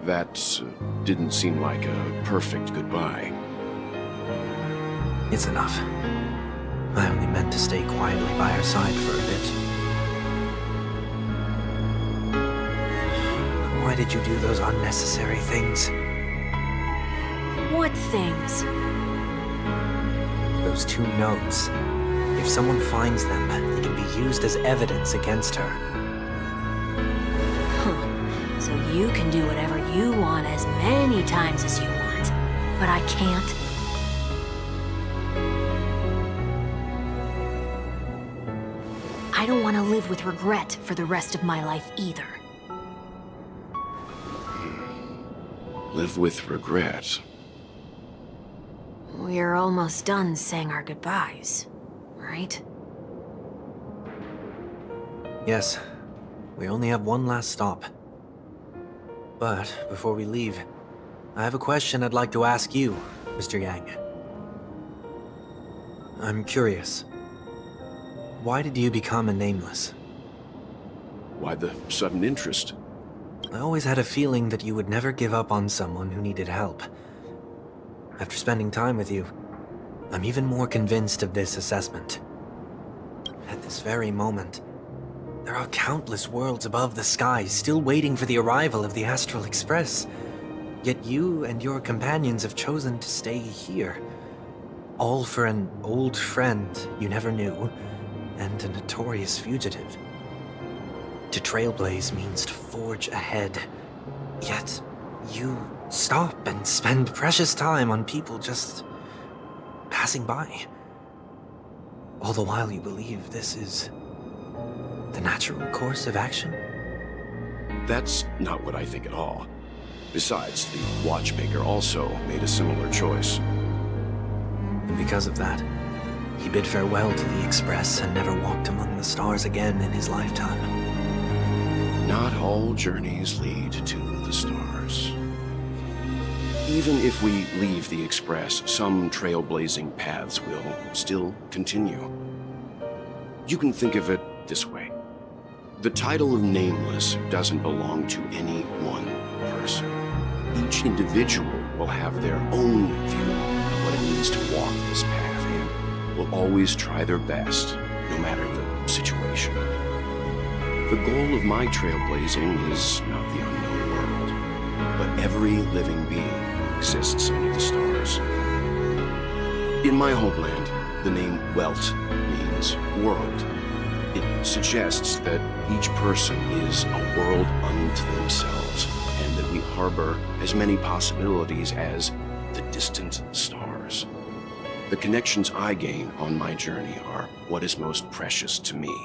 Speaker 2: That didn't seem like a perfect goodbye.
Speaker 8: It's enough. I only meant to stay quietly by her side for a bit. Why did you do those unnecessary things?
Speaker 7: What things?
Speaker 8: Those 2 notes. If someone finds them, they can be used as evidence against her.
Speaker 7: So you can do whatever you want as many times as you want, but I can't. I don't want to live with regret for the rest of my life either.
Speaker 2: Live with regret.
Speaker 7: We're almost done saying our goodbyes, right?
Speaker 8: Yes. We only have one last stop. But before we leave, I have a question I'd like to ask you, Mr. Yang. I'm curious. Why did you become a Nameless?
Speaker 2: Why the sudden interest?
Speaker 8: I always had a feeling that you would never give up on someone who needed help. After spending time with you, I'm even more convinced of this assessment. At this very moment, there are countless worlds above the sky still waiting for the arrival of the Astral Express. Yet you and your companions have chosen to stay here. All for an old friend you never knew, and a notorious fugitive. To trailblaze means to forge ahead. Yet, you stop and spend precious time on people just passing by. All the while you believe this is the natural course of action?
Speaker 2: That's not what I think at all. Besides, the watchmaker also made a similar choice.
Speaker 8: And because of that, he bid farewell to the Express and never walked among the stars again in his lifetime.
Speaker 2: Not all journeys lead to the stars. Even if we leave the Express, some trailblazing paths will still continue. You can think of it this way. The title of Nameless doesn't belong to any one person. Each individual will have their own view of what it means to walk this path and will always try their best, no matter the situation. The goal of my trailblazing is not the unknown world, but every living being who exists under the stars. In my homeland, the name Welt means world. It suggests that each person is a world unto themselves, and that we harbor as many possibilities as the distant stars. The connections I gain on my journey are what is most precious to me.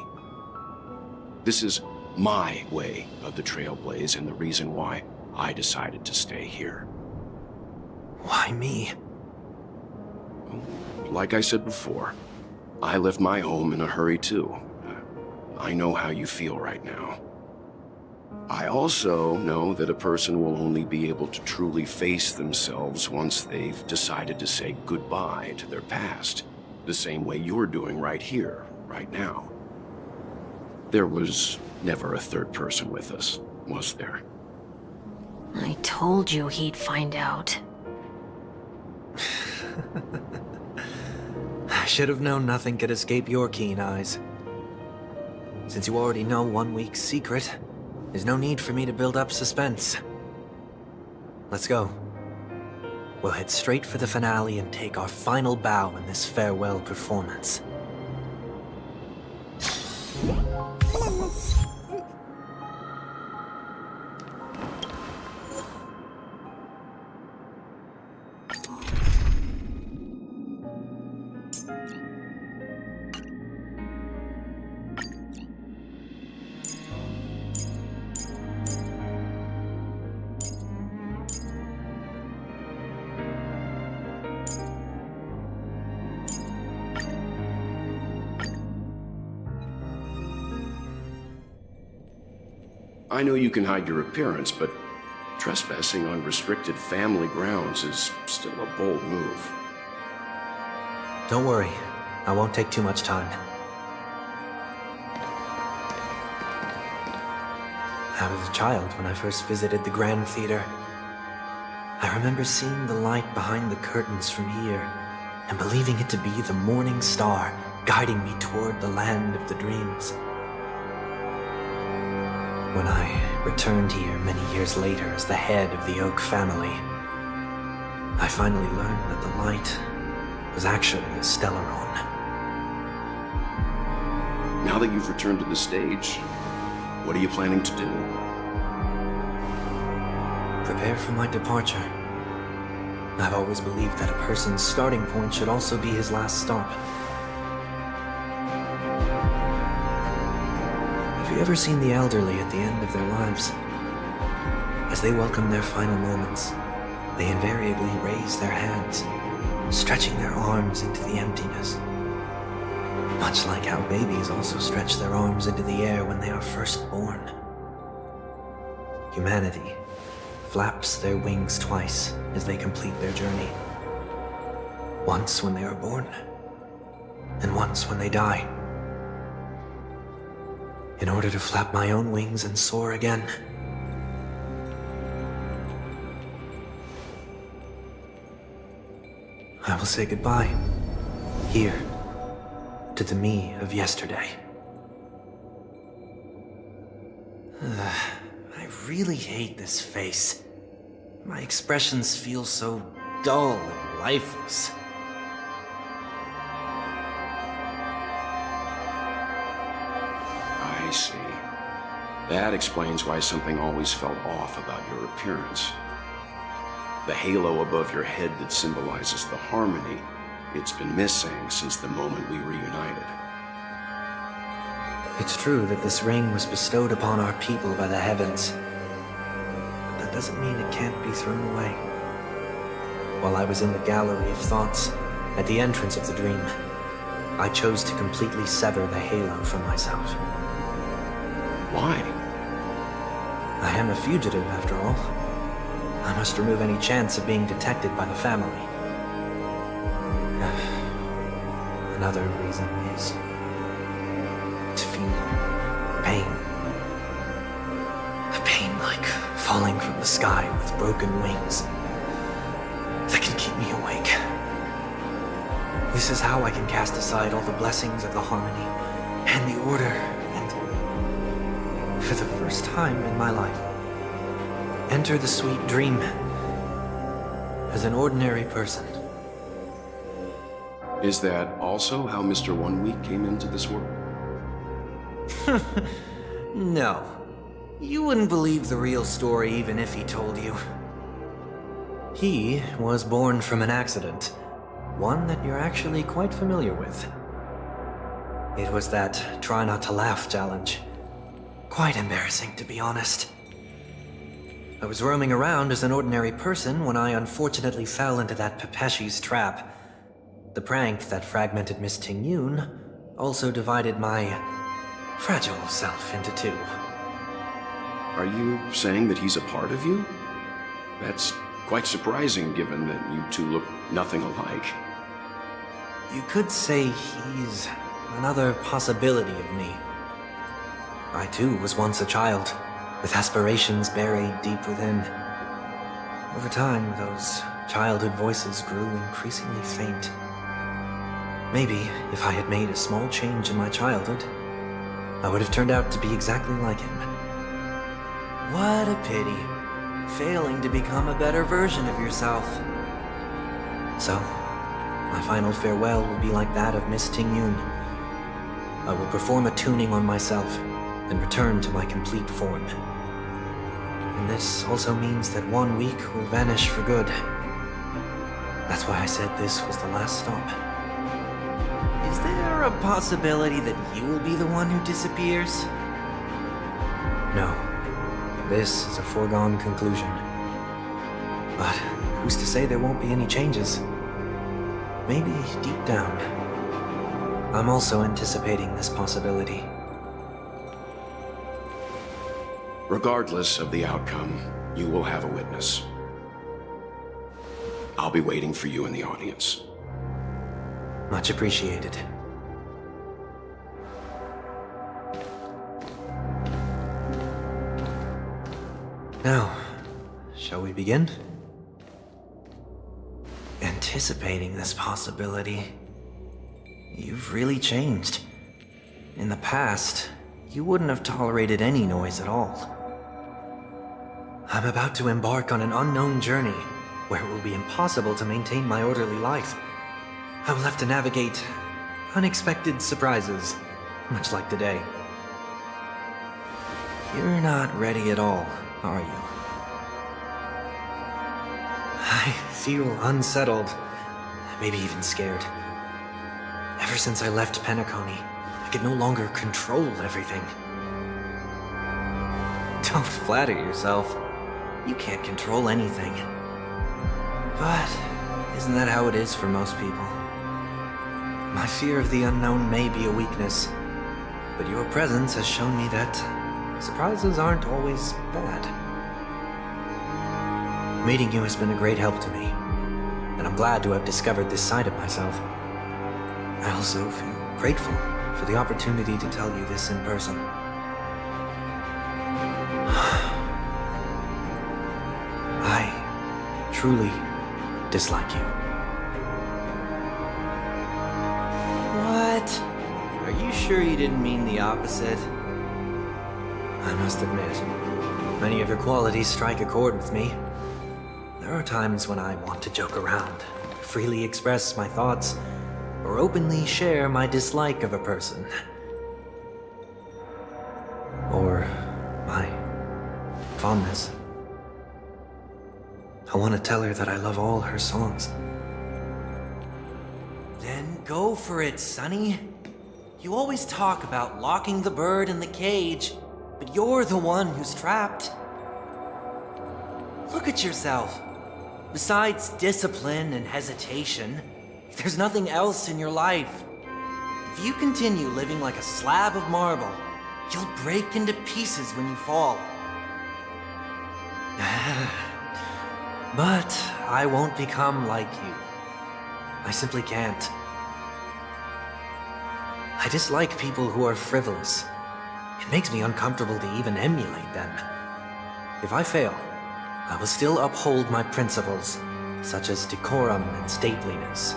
Speaker 2: This is my way of the Trailblaze and the reason why I decided to stay here.
Speaker 8: Why me?
Speaker 2: Like I said before, I left my home in a hurry too. I know how you feel right now. I also know that a person will only be able to truly face themselves once they've decided to say goodbye to their past, the same way you're doing right here, right now. There was never a third person with us, was there?
Speaker 7: I told you he'd find out.
Speaker 8: I should have known nothing could escape your keen eyes. Since you already know 1 week's secret, there's no need for me to build up suspense. Let's go. We'll head straight for the finale and take our final bow in this farewell performance.
Speaker 2: I know you can hide your appearance, but trespassing on restricted family grounds is still a bold move.
Speaker 8: Don't worry. I won't take too much time. I was a child when I first visited the Grand Theater. I remember seeing the light behind the curtains from here, and believing it to be the morning star guiding me toward the land of the dreams. When I returned here many years later as the head of the Oak family, I finally learned that the light was actually a Stellaron.
Speaker 2: Now that you've returned to the stage, what are you planning to do?
Speaker 8: Prepare for my departure. I've always believed that a person's starting point should also be his last stop. Have you ever seen the elderly at the end of their lives? As they welcome their final moments, they invariably raise their hands, stretching their arms into the emptiness. Much like how babies also stretch their arms into the air when they are first born. Humanity flaps their wings twice as they complete their journey. Once when they are born, and once when they die. In order to flap my own wings and soar again. I will say goodbye, here, to the me of yesterday. I really hate this face. My expressions feel so dull and lifeless.
Speaker 2: I see. That explains why something always felt off about your appearance. The halo above your head that symbolizes the harmony, it's been missing since the moment we reunited.
Speaker 8: It's true that this ring was bestowed upon our people by the heavens. But that doesn't mean it can't be thrown away. While I was in the gallery of thoughts, at the entrance of the dream, I chose to completely sever the halo from myself.
Speaker 2: Why?
Speaker 8: I am a fugitive, after all. I must remove any chance of being detected by the family. Another reason is to feel pain. A pain like falling from the sky with broken wings that can keep me awake. This is how I can cast aside all the blessings of the harmony and the order and, for the first time in my life, enter the sweet dream as an ordinary person.
Speaker 2: Is that also how Mr. 1 Week came into this world?
Speaker 8: No. You wouldn't believe the real story even if he told you. He was born from an accident. One that you're actually quite familiar with. It was that try not to laugh challenge. Quite embarrassing, to be honest. I was roaming around as an ordinary person when I unfortunately fell into that Pepeshi's trap. The prank that fragmented Miss Ting-Yun also divided my fragile self into two.
Speaker 2: Are you saying that he's a part of you? That's quite surprising given that you two look nothing alike.
Speaker 8: You could say he's another possibility of me. I too was once a child, with aspirations buried deep within. Over time, those childhood voices grew increasingly faint. Maybe, if I had made a small change in my childhood, I would have turned out to be exactly like him. What a pity, failing to become a better version of yourself. So, my final farewell will be like that of Miss Ting-Yun. I will perform a tuning on myself, and return to my complete form. And this also means that 1 week will vanish for good. That's why I said this was the last stop. Is there a possibility that you will be the one who disappears? No. This is a foregone conclusion. But who's to say there won't be any changes? Maybe deep down, I'm also anticipating this possibility.
Speaker 2: Regardless of the outcome, you will have a witness. I'll be waiting for you in the audience.
Speaker 8: Much appreciated. Now, shall we begin? Anticipating this possibility, you've really changed. In the past, you wouldn't have tolerated any noise at all. I'm about to embark on an unknown journey where it will be impossible to maintain my orderly life. I will have to navigate unexpected surprises, much like today. You're not ready at all, are you? I feel unsettled, maybe even scared. Ever since I left Penacony, I could no longer control everything. Don't flatter yourself. You can't control anything. But isn't that how it is for most people? My fear of the unknown may be a weakness, but your presence has shown me that surprises aren't always bad. Meeting you has been a great help to me, and I'm glad to have discovered this side of myself. I also feel grateful for the opportunity to tell you this in person. I truly dislike you. What? Are you sure you didn't mean the opposite? I must admit, many of your qualities strike a chord with me. There are times when I want to joke around, freely express my thoughts, or openly share my dislike of a person. Or my fondness. I want to tell her that I love all her songs. Then go for it, Sonny. You always talk about locking the bird in the cage, but you're the one who's trapped. Look at yourself. Besides discipline and hesitation, there's nothing else in your life. If you continue living like a slab of marble, you'll break into pieces when you fall. But I won't become like you. I simply can't. I dislike people who are frivolous. It makes me uncomfortable to even emulate them. If I fail, I will still uphold my principles, such as decorum and stateliness.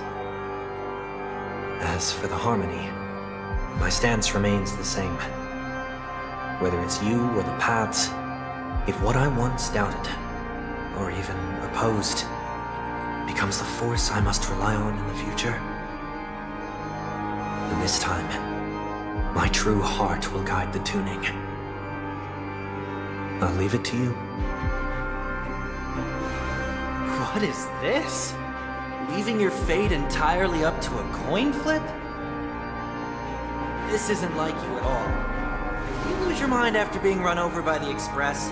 Speaker 8: As for the harmony, my stance remains the same. Whether it's you or the paths, if what I once doubted, or even opposed, becomes the force I must rely on in the future, then this time, my true heart will guide the tuning. I'll leave it to you. What is this? Leaving your fate entirely up to a coin flip? This isn't like you at all. Did you lose your mind after being run over by the Express?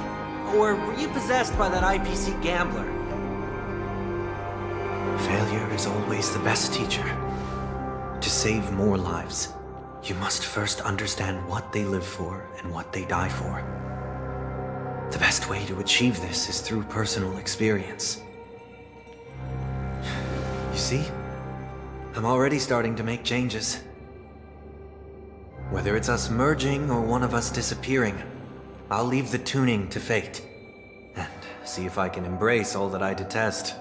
Speaker 8: Or were you possessed by that IPC gambler? Failure is always the best teacher. To save more lives, you must first understand what they live for and what they die for. The best way to achieve this is through personal experience. You see? I'm already starting to make changes. Whether it's us merging or one of us disappearing, I'll leave the tuning to fate, and see if I can embrace all that I detest.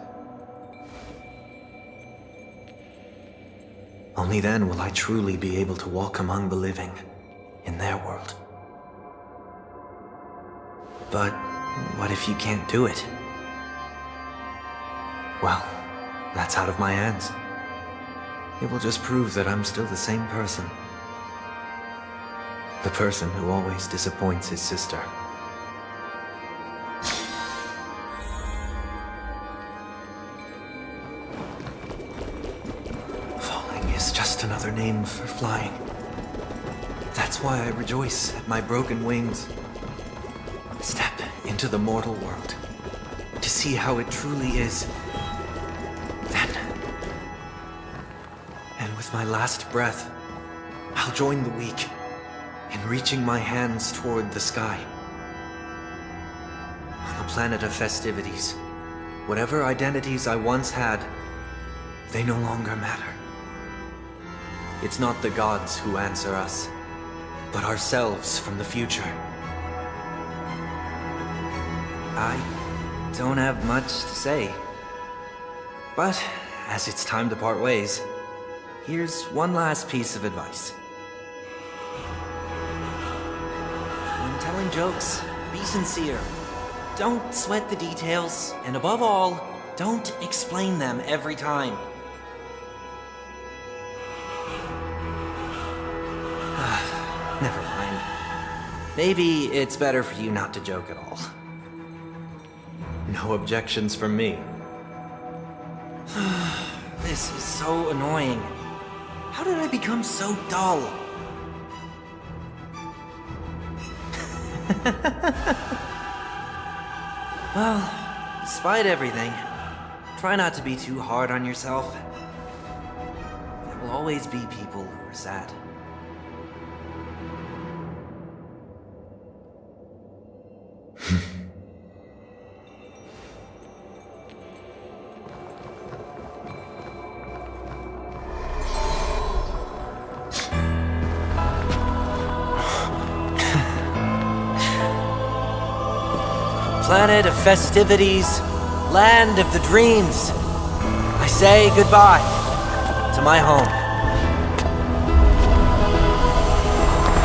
Speaker 8: Only then will I truly be able to walk among the living, in their world. But what if you can't do it? Well, that's out of my hands. It will just prove that I'm still the same person. The person who always disappoints his sister. Falling is just another name for flying. That's why I rejoice at my broken wings. Step into the mortal world to see how it truly is. Then, and with my last breath, I'll join the weak in reaching my hands toward the sky. planet of festivities. Whatever identities I once had, they no longer matter. It's not the gods who answer us, but ourselves from the future. I don't have much to say. But, as it's time to part ways, here's one last piece of advice. When telling jokes, be sincere. Don't sweat the details, and above all, don't explain them every time. Never mind. Maybe it's better for you not to joke at all. No objections from me. This is so annoying. How did I become so dull? Well, despite everything, try not to be too hard on yourself. There will always be people who are sad. Planet of festivities, land of the dreams. I say goodbye to my home.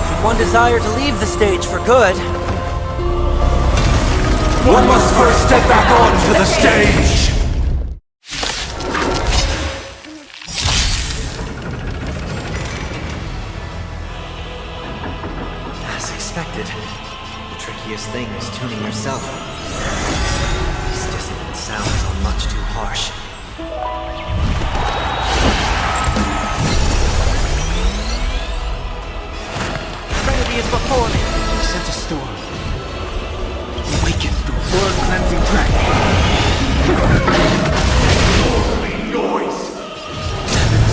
Speaker 8: Should one desire to leave the stage for good,
Speaker 14: one must first step back onto the stage!
Speaker 8: As expected, the trickiest thing is tuning yourself. These dissonant sounds are much too harsh. Trinity is before me.
Speaker 14: Sent a storm. Awaken through blood-cleansing track. Noise!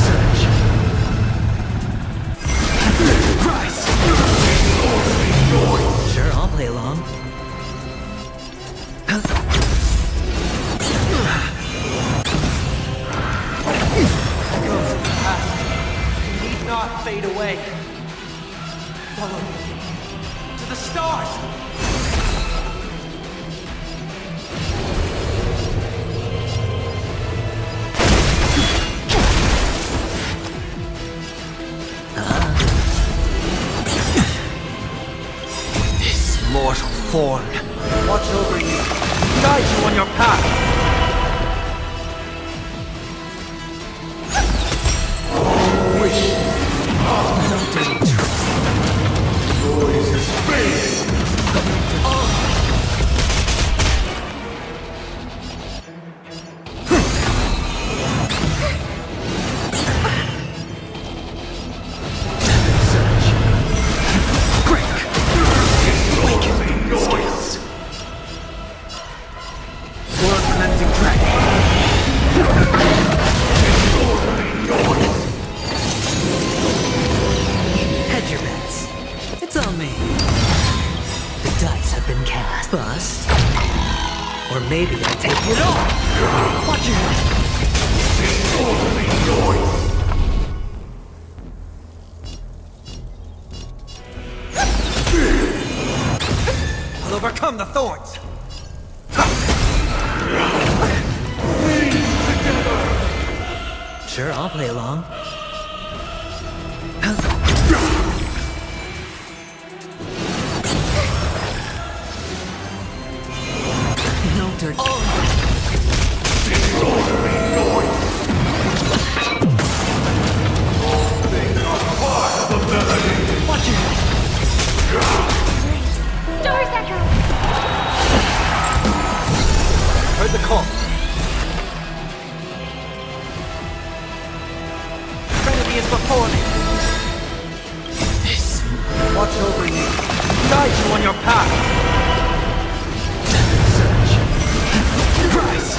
Speaker 14: Surge. Rise! Noise!
Speaker 5: Sure, I'll play along.
Speaker 8: Echoes of the past need not fade away. Follow me to the stars! This mortal form, watch over you, guide you on your path.
Speaker 14: Noise is fading!
Speaker 5: Hedge your bets. It's on me. The dice have been cast. Bust. Or maybe I take it all. Watch your head.
Speaker 8: I'll overcome the thorns.
Speaker 5: Sure, I'll play along. No dirt.
Speaker 14: Watch your head!
Speaker 3: Doors echo!
Speaker 8: Heard the call. Trinity is before me. Watch over you, guide you on your path.
Speaker 5: Rise!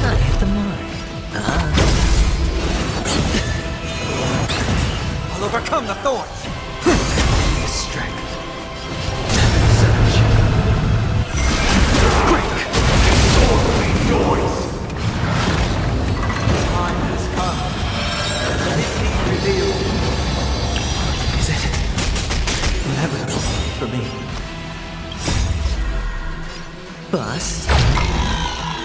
Speaker 5: I hit the mark.
Speaker 8: I'll overcome the thorns.
Speaker 5: Strength.
Speaker 8: bust.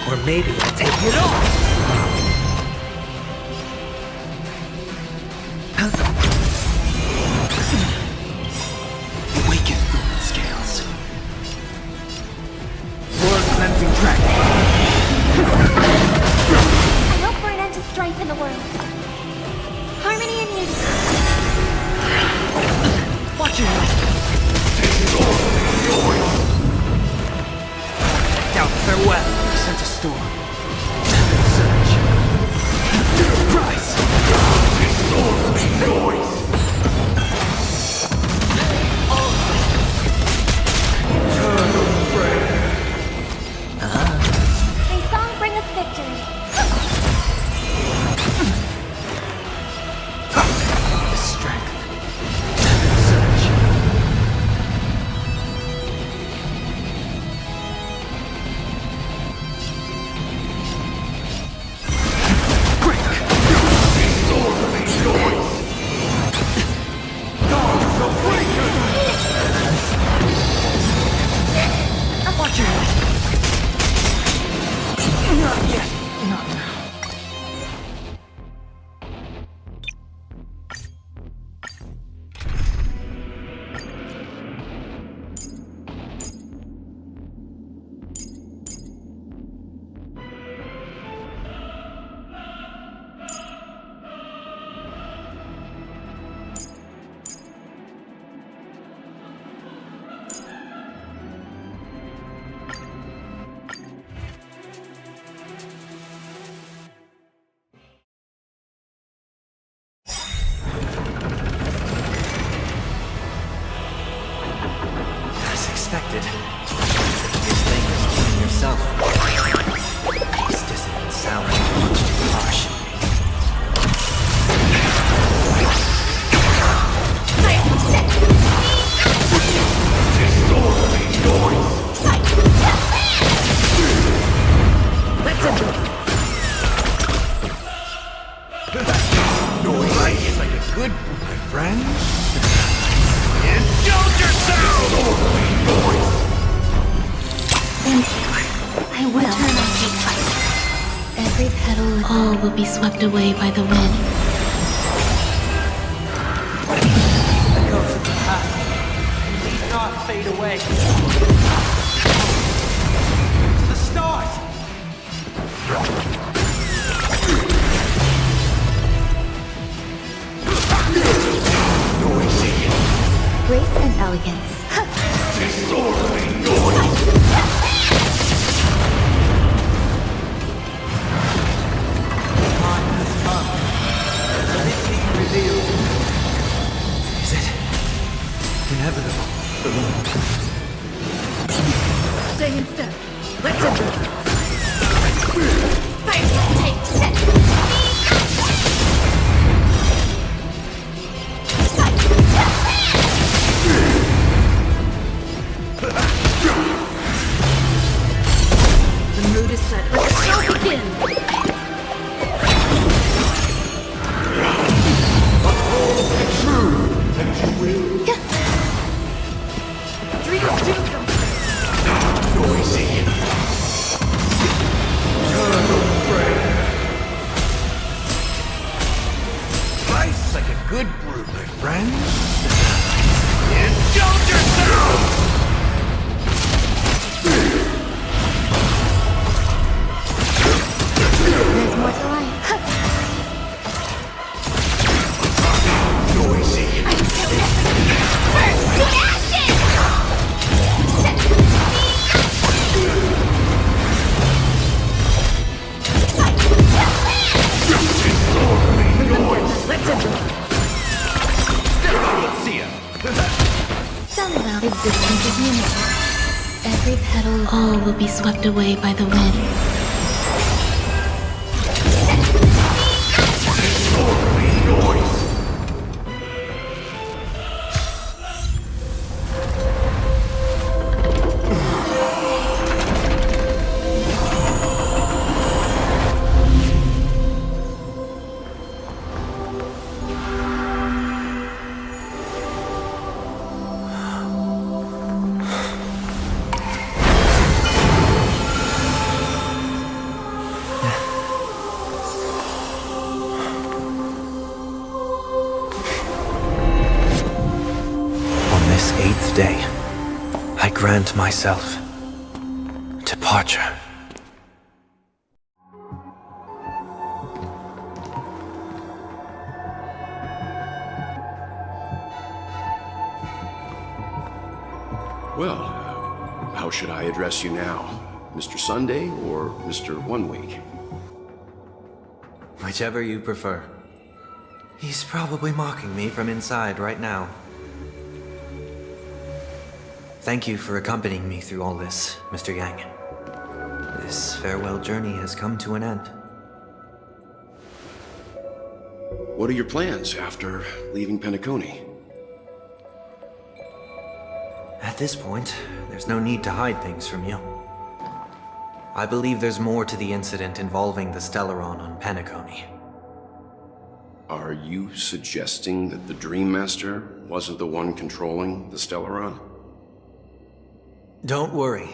Speaker 8: Or maybe I'll take it off!
Speaker 14: Awaken, scales. World cleansing track.
Speaker 3: I hope for an end to strife in the world. Harmony and unity.
Speaker 8: Watch it! Doubt farewell. Sense a storm. Surge. Rise! Noise!
Speaker 3: May song bring us victory.
Speaker 8: Strength. Surge. Watch your head. Not yet. Not now. As expected. This thing is keeping yourself. These dissonant sounds are much too harsh.
Speaker 14: Let's enjoy. Noise is like a good my friend. Indulge yourself!
Speaker 3: I will. Turn on take fight. Every petal, all will be swept away by the wind.
Speaker 8: Echoes of the past. Need not fade away. The stars!
Speaker 3: Grace and elegance.
Speaker 8: Time has come. Let it be revealed. Is it inevitable?
Speaker 6: Stay in step. Let's enter.
Speaker 3: Fight, take, set.
Speaker 6: The mood is set. Let the show begin. Dreams do come.
Speaker 14: Slice like a good brew, my friend. Indulge yourself!
Speaker 3: There's more to life.
Speaker 14: Noisy.
Speaker 3: First to action!
Speaker 6: Let's enter.
Speaker 14: Let's see ya.
Speaker 3: Some about existence is unity. Every petal, all will be swept away by the wind.
Speaker 8: grant myself departure.
Speaker 2: Well, how should I address you now? Mr. Sunday or Mr. 1 Week?
Speaker 8: Whichever you prefer. He's probably mocking me from inside right now. Thank you for accompanying me through all this, Mr. Yang. This farewell journey has come to an end.
Speaker 2: What are your plans after leaving Penacony?
Speaker 8: At this point, there's no need to hide things from you. I believe there's more to the incident involving the Stellaron on Penacony.
Speaker 2: Are you suggesting that the Dream Master wasn't the one controlling the Stellaron?
Speaker 8: Don't worry.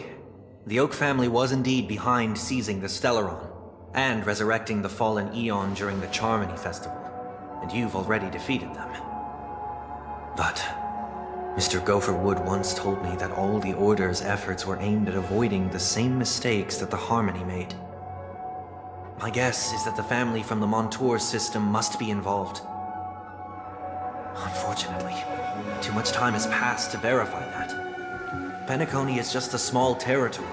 Speaker 8: The Oak family was indeed behind seizing the Stellaron and resurrecting the fallen Eon during the Charmony Festival, and you've already defeated them. But Mr. Gopher Wood once told me that all the Order's efforts were aimed at avoiding the same mistakes that the Harmony made. My guess is that the family from the Montour system must be involved. Unfortunately, too much time has passed to verify that. Penacony is just a small territory,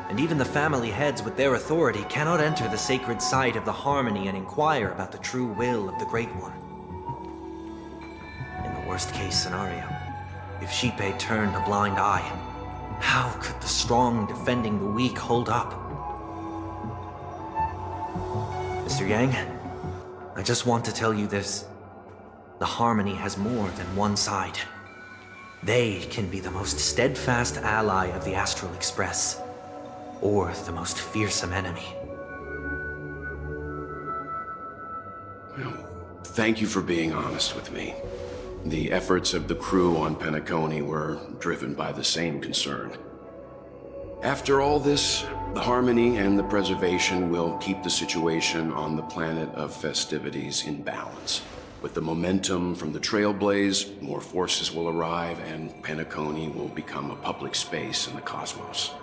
Speaker 8: and even the family heads with their authority cannot enter the sacred site of the Harmony and inquire about the true will of the Great One. In the worst-case scenario, if Xipe turned a blind eye, how could the strong defending the weak hold up? Mr. Yang, I just want to tell you this. The Harmony has more than one side. They can be the most steadfast ally of the Astral Express, or the most fearsome enemy.
Speaker 2: Well, thank you for being honest with me. The efforts of the crew on Penacony were driven by the same concern. After all this, the Harmony and the Preservation will keep the situation on the planet of festivities in balance. With the momentum from the Trailblaze, more forces will arrive and Penacony will become a public space in the cosmos.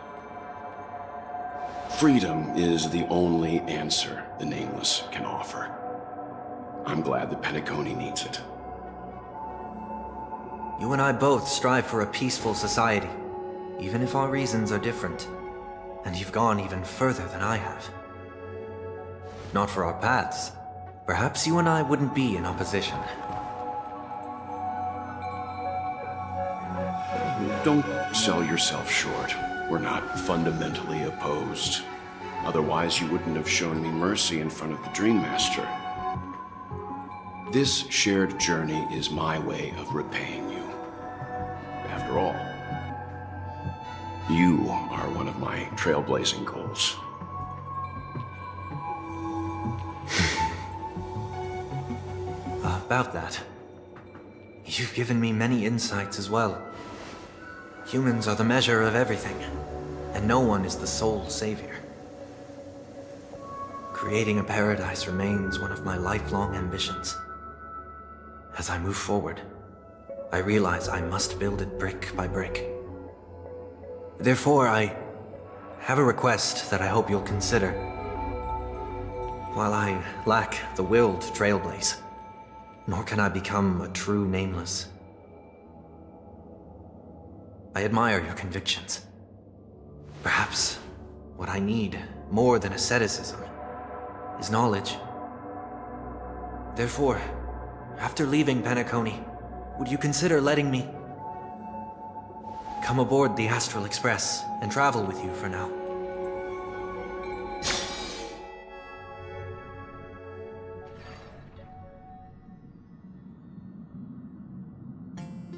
Speaker 2: Freedom is the only answer the Nameless can offer. I'm glad that Penacony needs it.
Speaker 8: You and I both strive for a peaceful society, even if our reasons are different. And you've gone even further than I have. If not for our paths, perhaps you and I wouldn't be in opposition.
Speaker 2: Don't sell yourself short. We're not fundamentally opposed. Otherwise, you wouldn't have shown me mercy in front of the Dream Master. This shared journey is my way of repaying you. After all, you are one of my trailblazing goals.
Speaker 8: About that, you've given me many insights as well. Humans are the measure of everything, and no one is the sole savior. Creating a paradise remains one of my lifelong ambitions. As I move forward, I realize I must build it brick by brick. Therefore, I have a request that I hope you'll consider. While I lack the will to trailblaze, nor can I become a true Nameless, I admire your convictions. Perhaps what I need, more than asceticism, is knowledge. Therefore, after leaving Penacony, would you consider letting me come aboard the Astral Express and travel with you for now?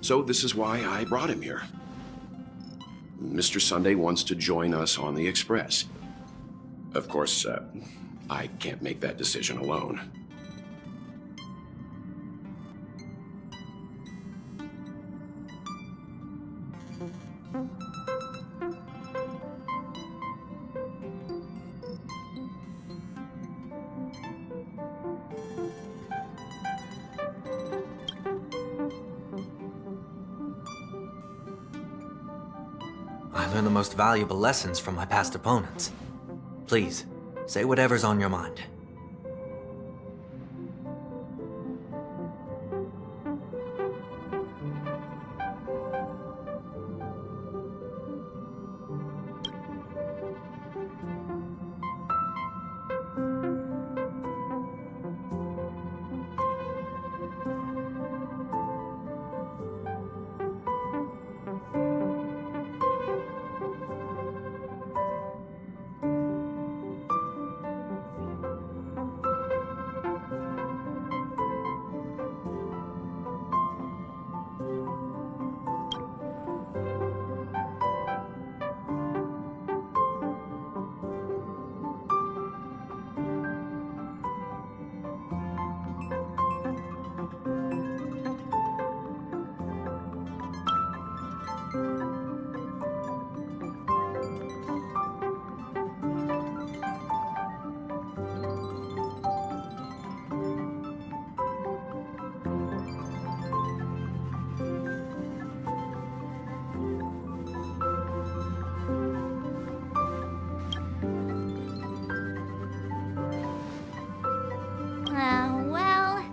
Speaker 2: So this is why I brought him here. Mr. Sunday wants to join us on the Express. Of course, I can't make that decision alone.
Speaker 8: I learn the most valuable lessons from my past opponents. Please, say whatever's on your mind.
Speaker 3: Well,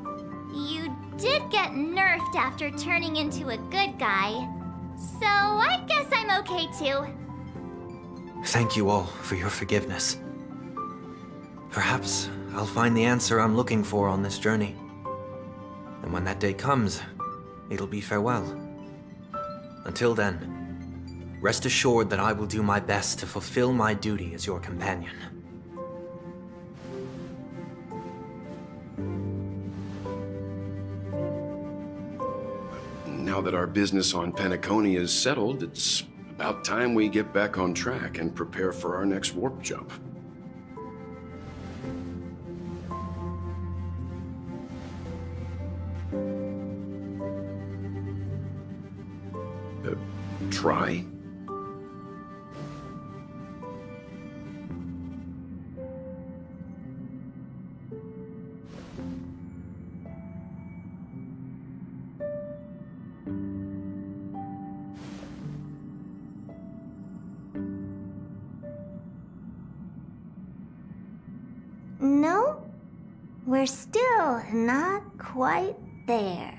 Speaker 3: you did get nerfed after turning into a good guy. So I guess I'm okay too.
Speaker 8: Thank you all for your forgiveness. Perhaps I'll find the answer I'm looking for on this journey. And when that day comes, it'll be farewell. Until then, rest assured that I will do my best to fulfill my duty as your companion.
Speaker 2: Now that our business on Penacony is settled, it's about time we get back on track and prepare for our next warp jump. Try?
Speaker 3: No, we're still not quite there.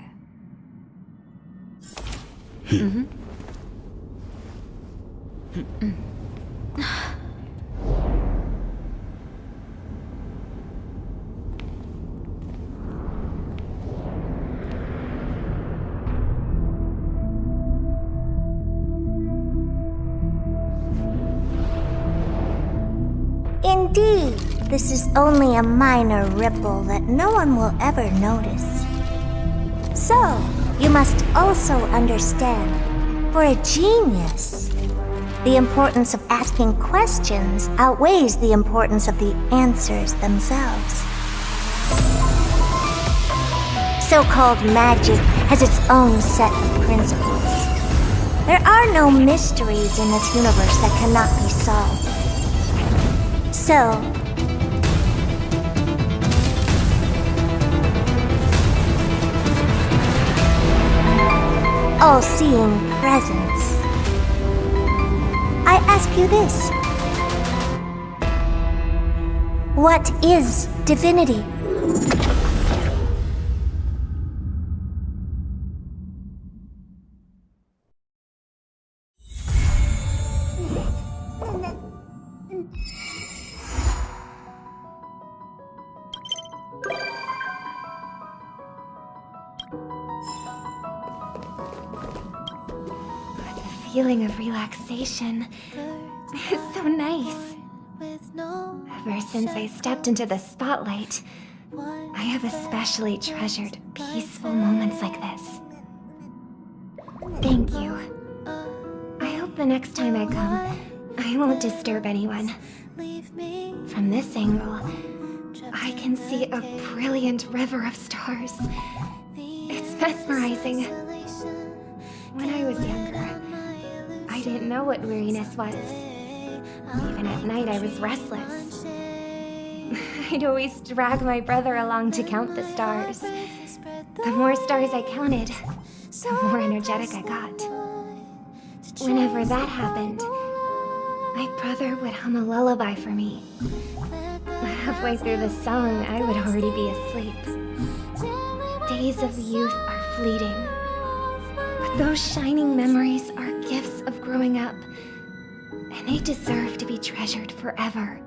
Speaker 3: Indeed, this is only a minor ripple that no one will ever notice. So, you must also understand, for a genius, the importance of asking questions outweighs the importance of the answers themselves. So-called magic has its own set of principles. There are no mysteries in this universe that cannot be solved. So, all-seeing presence, I ask you this. What is divinity?
Speaker 16: Feeling of relaxation is so nice. Ever since I stepped into the spotlight, I have especially treasured peaceful moments like this. Thank you. I hope the next time I come, I won't disturb anyone. From this angle, I can see a brilliant river of stars. It's mesmerizing. When I was younger, I didn't know what weariness was. Even at night, I was restless. I'd always drag my brother along to count the stars. The more stars I counted, the more energetic I got. Whenever that happened, my brother would hum a lullaby for me. Halfway through the song, I would already be asleep. Days of youth are fleeting, but those shining memories are gifts of growing up, and they deserve to be treasured forever.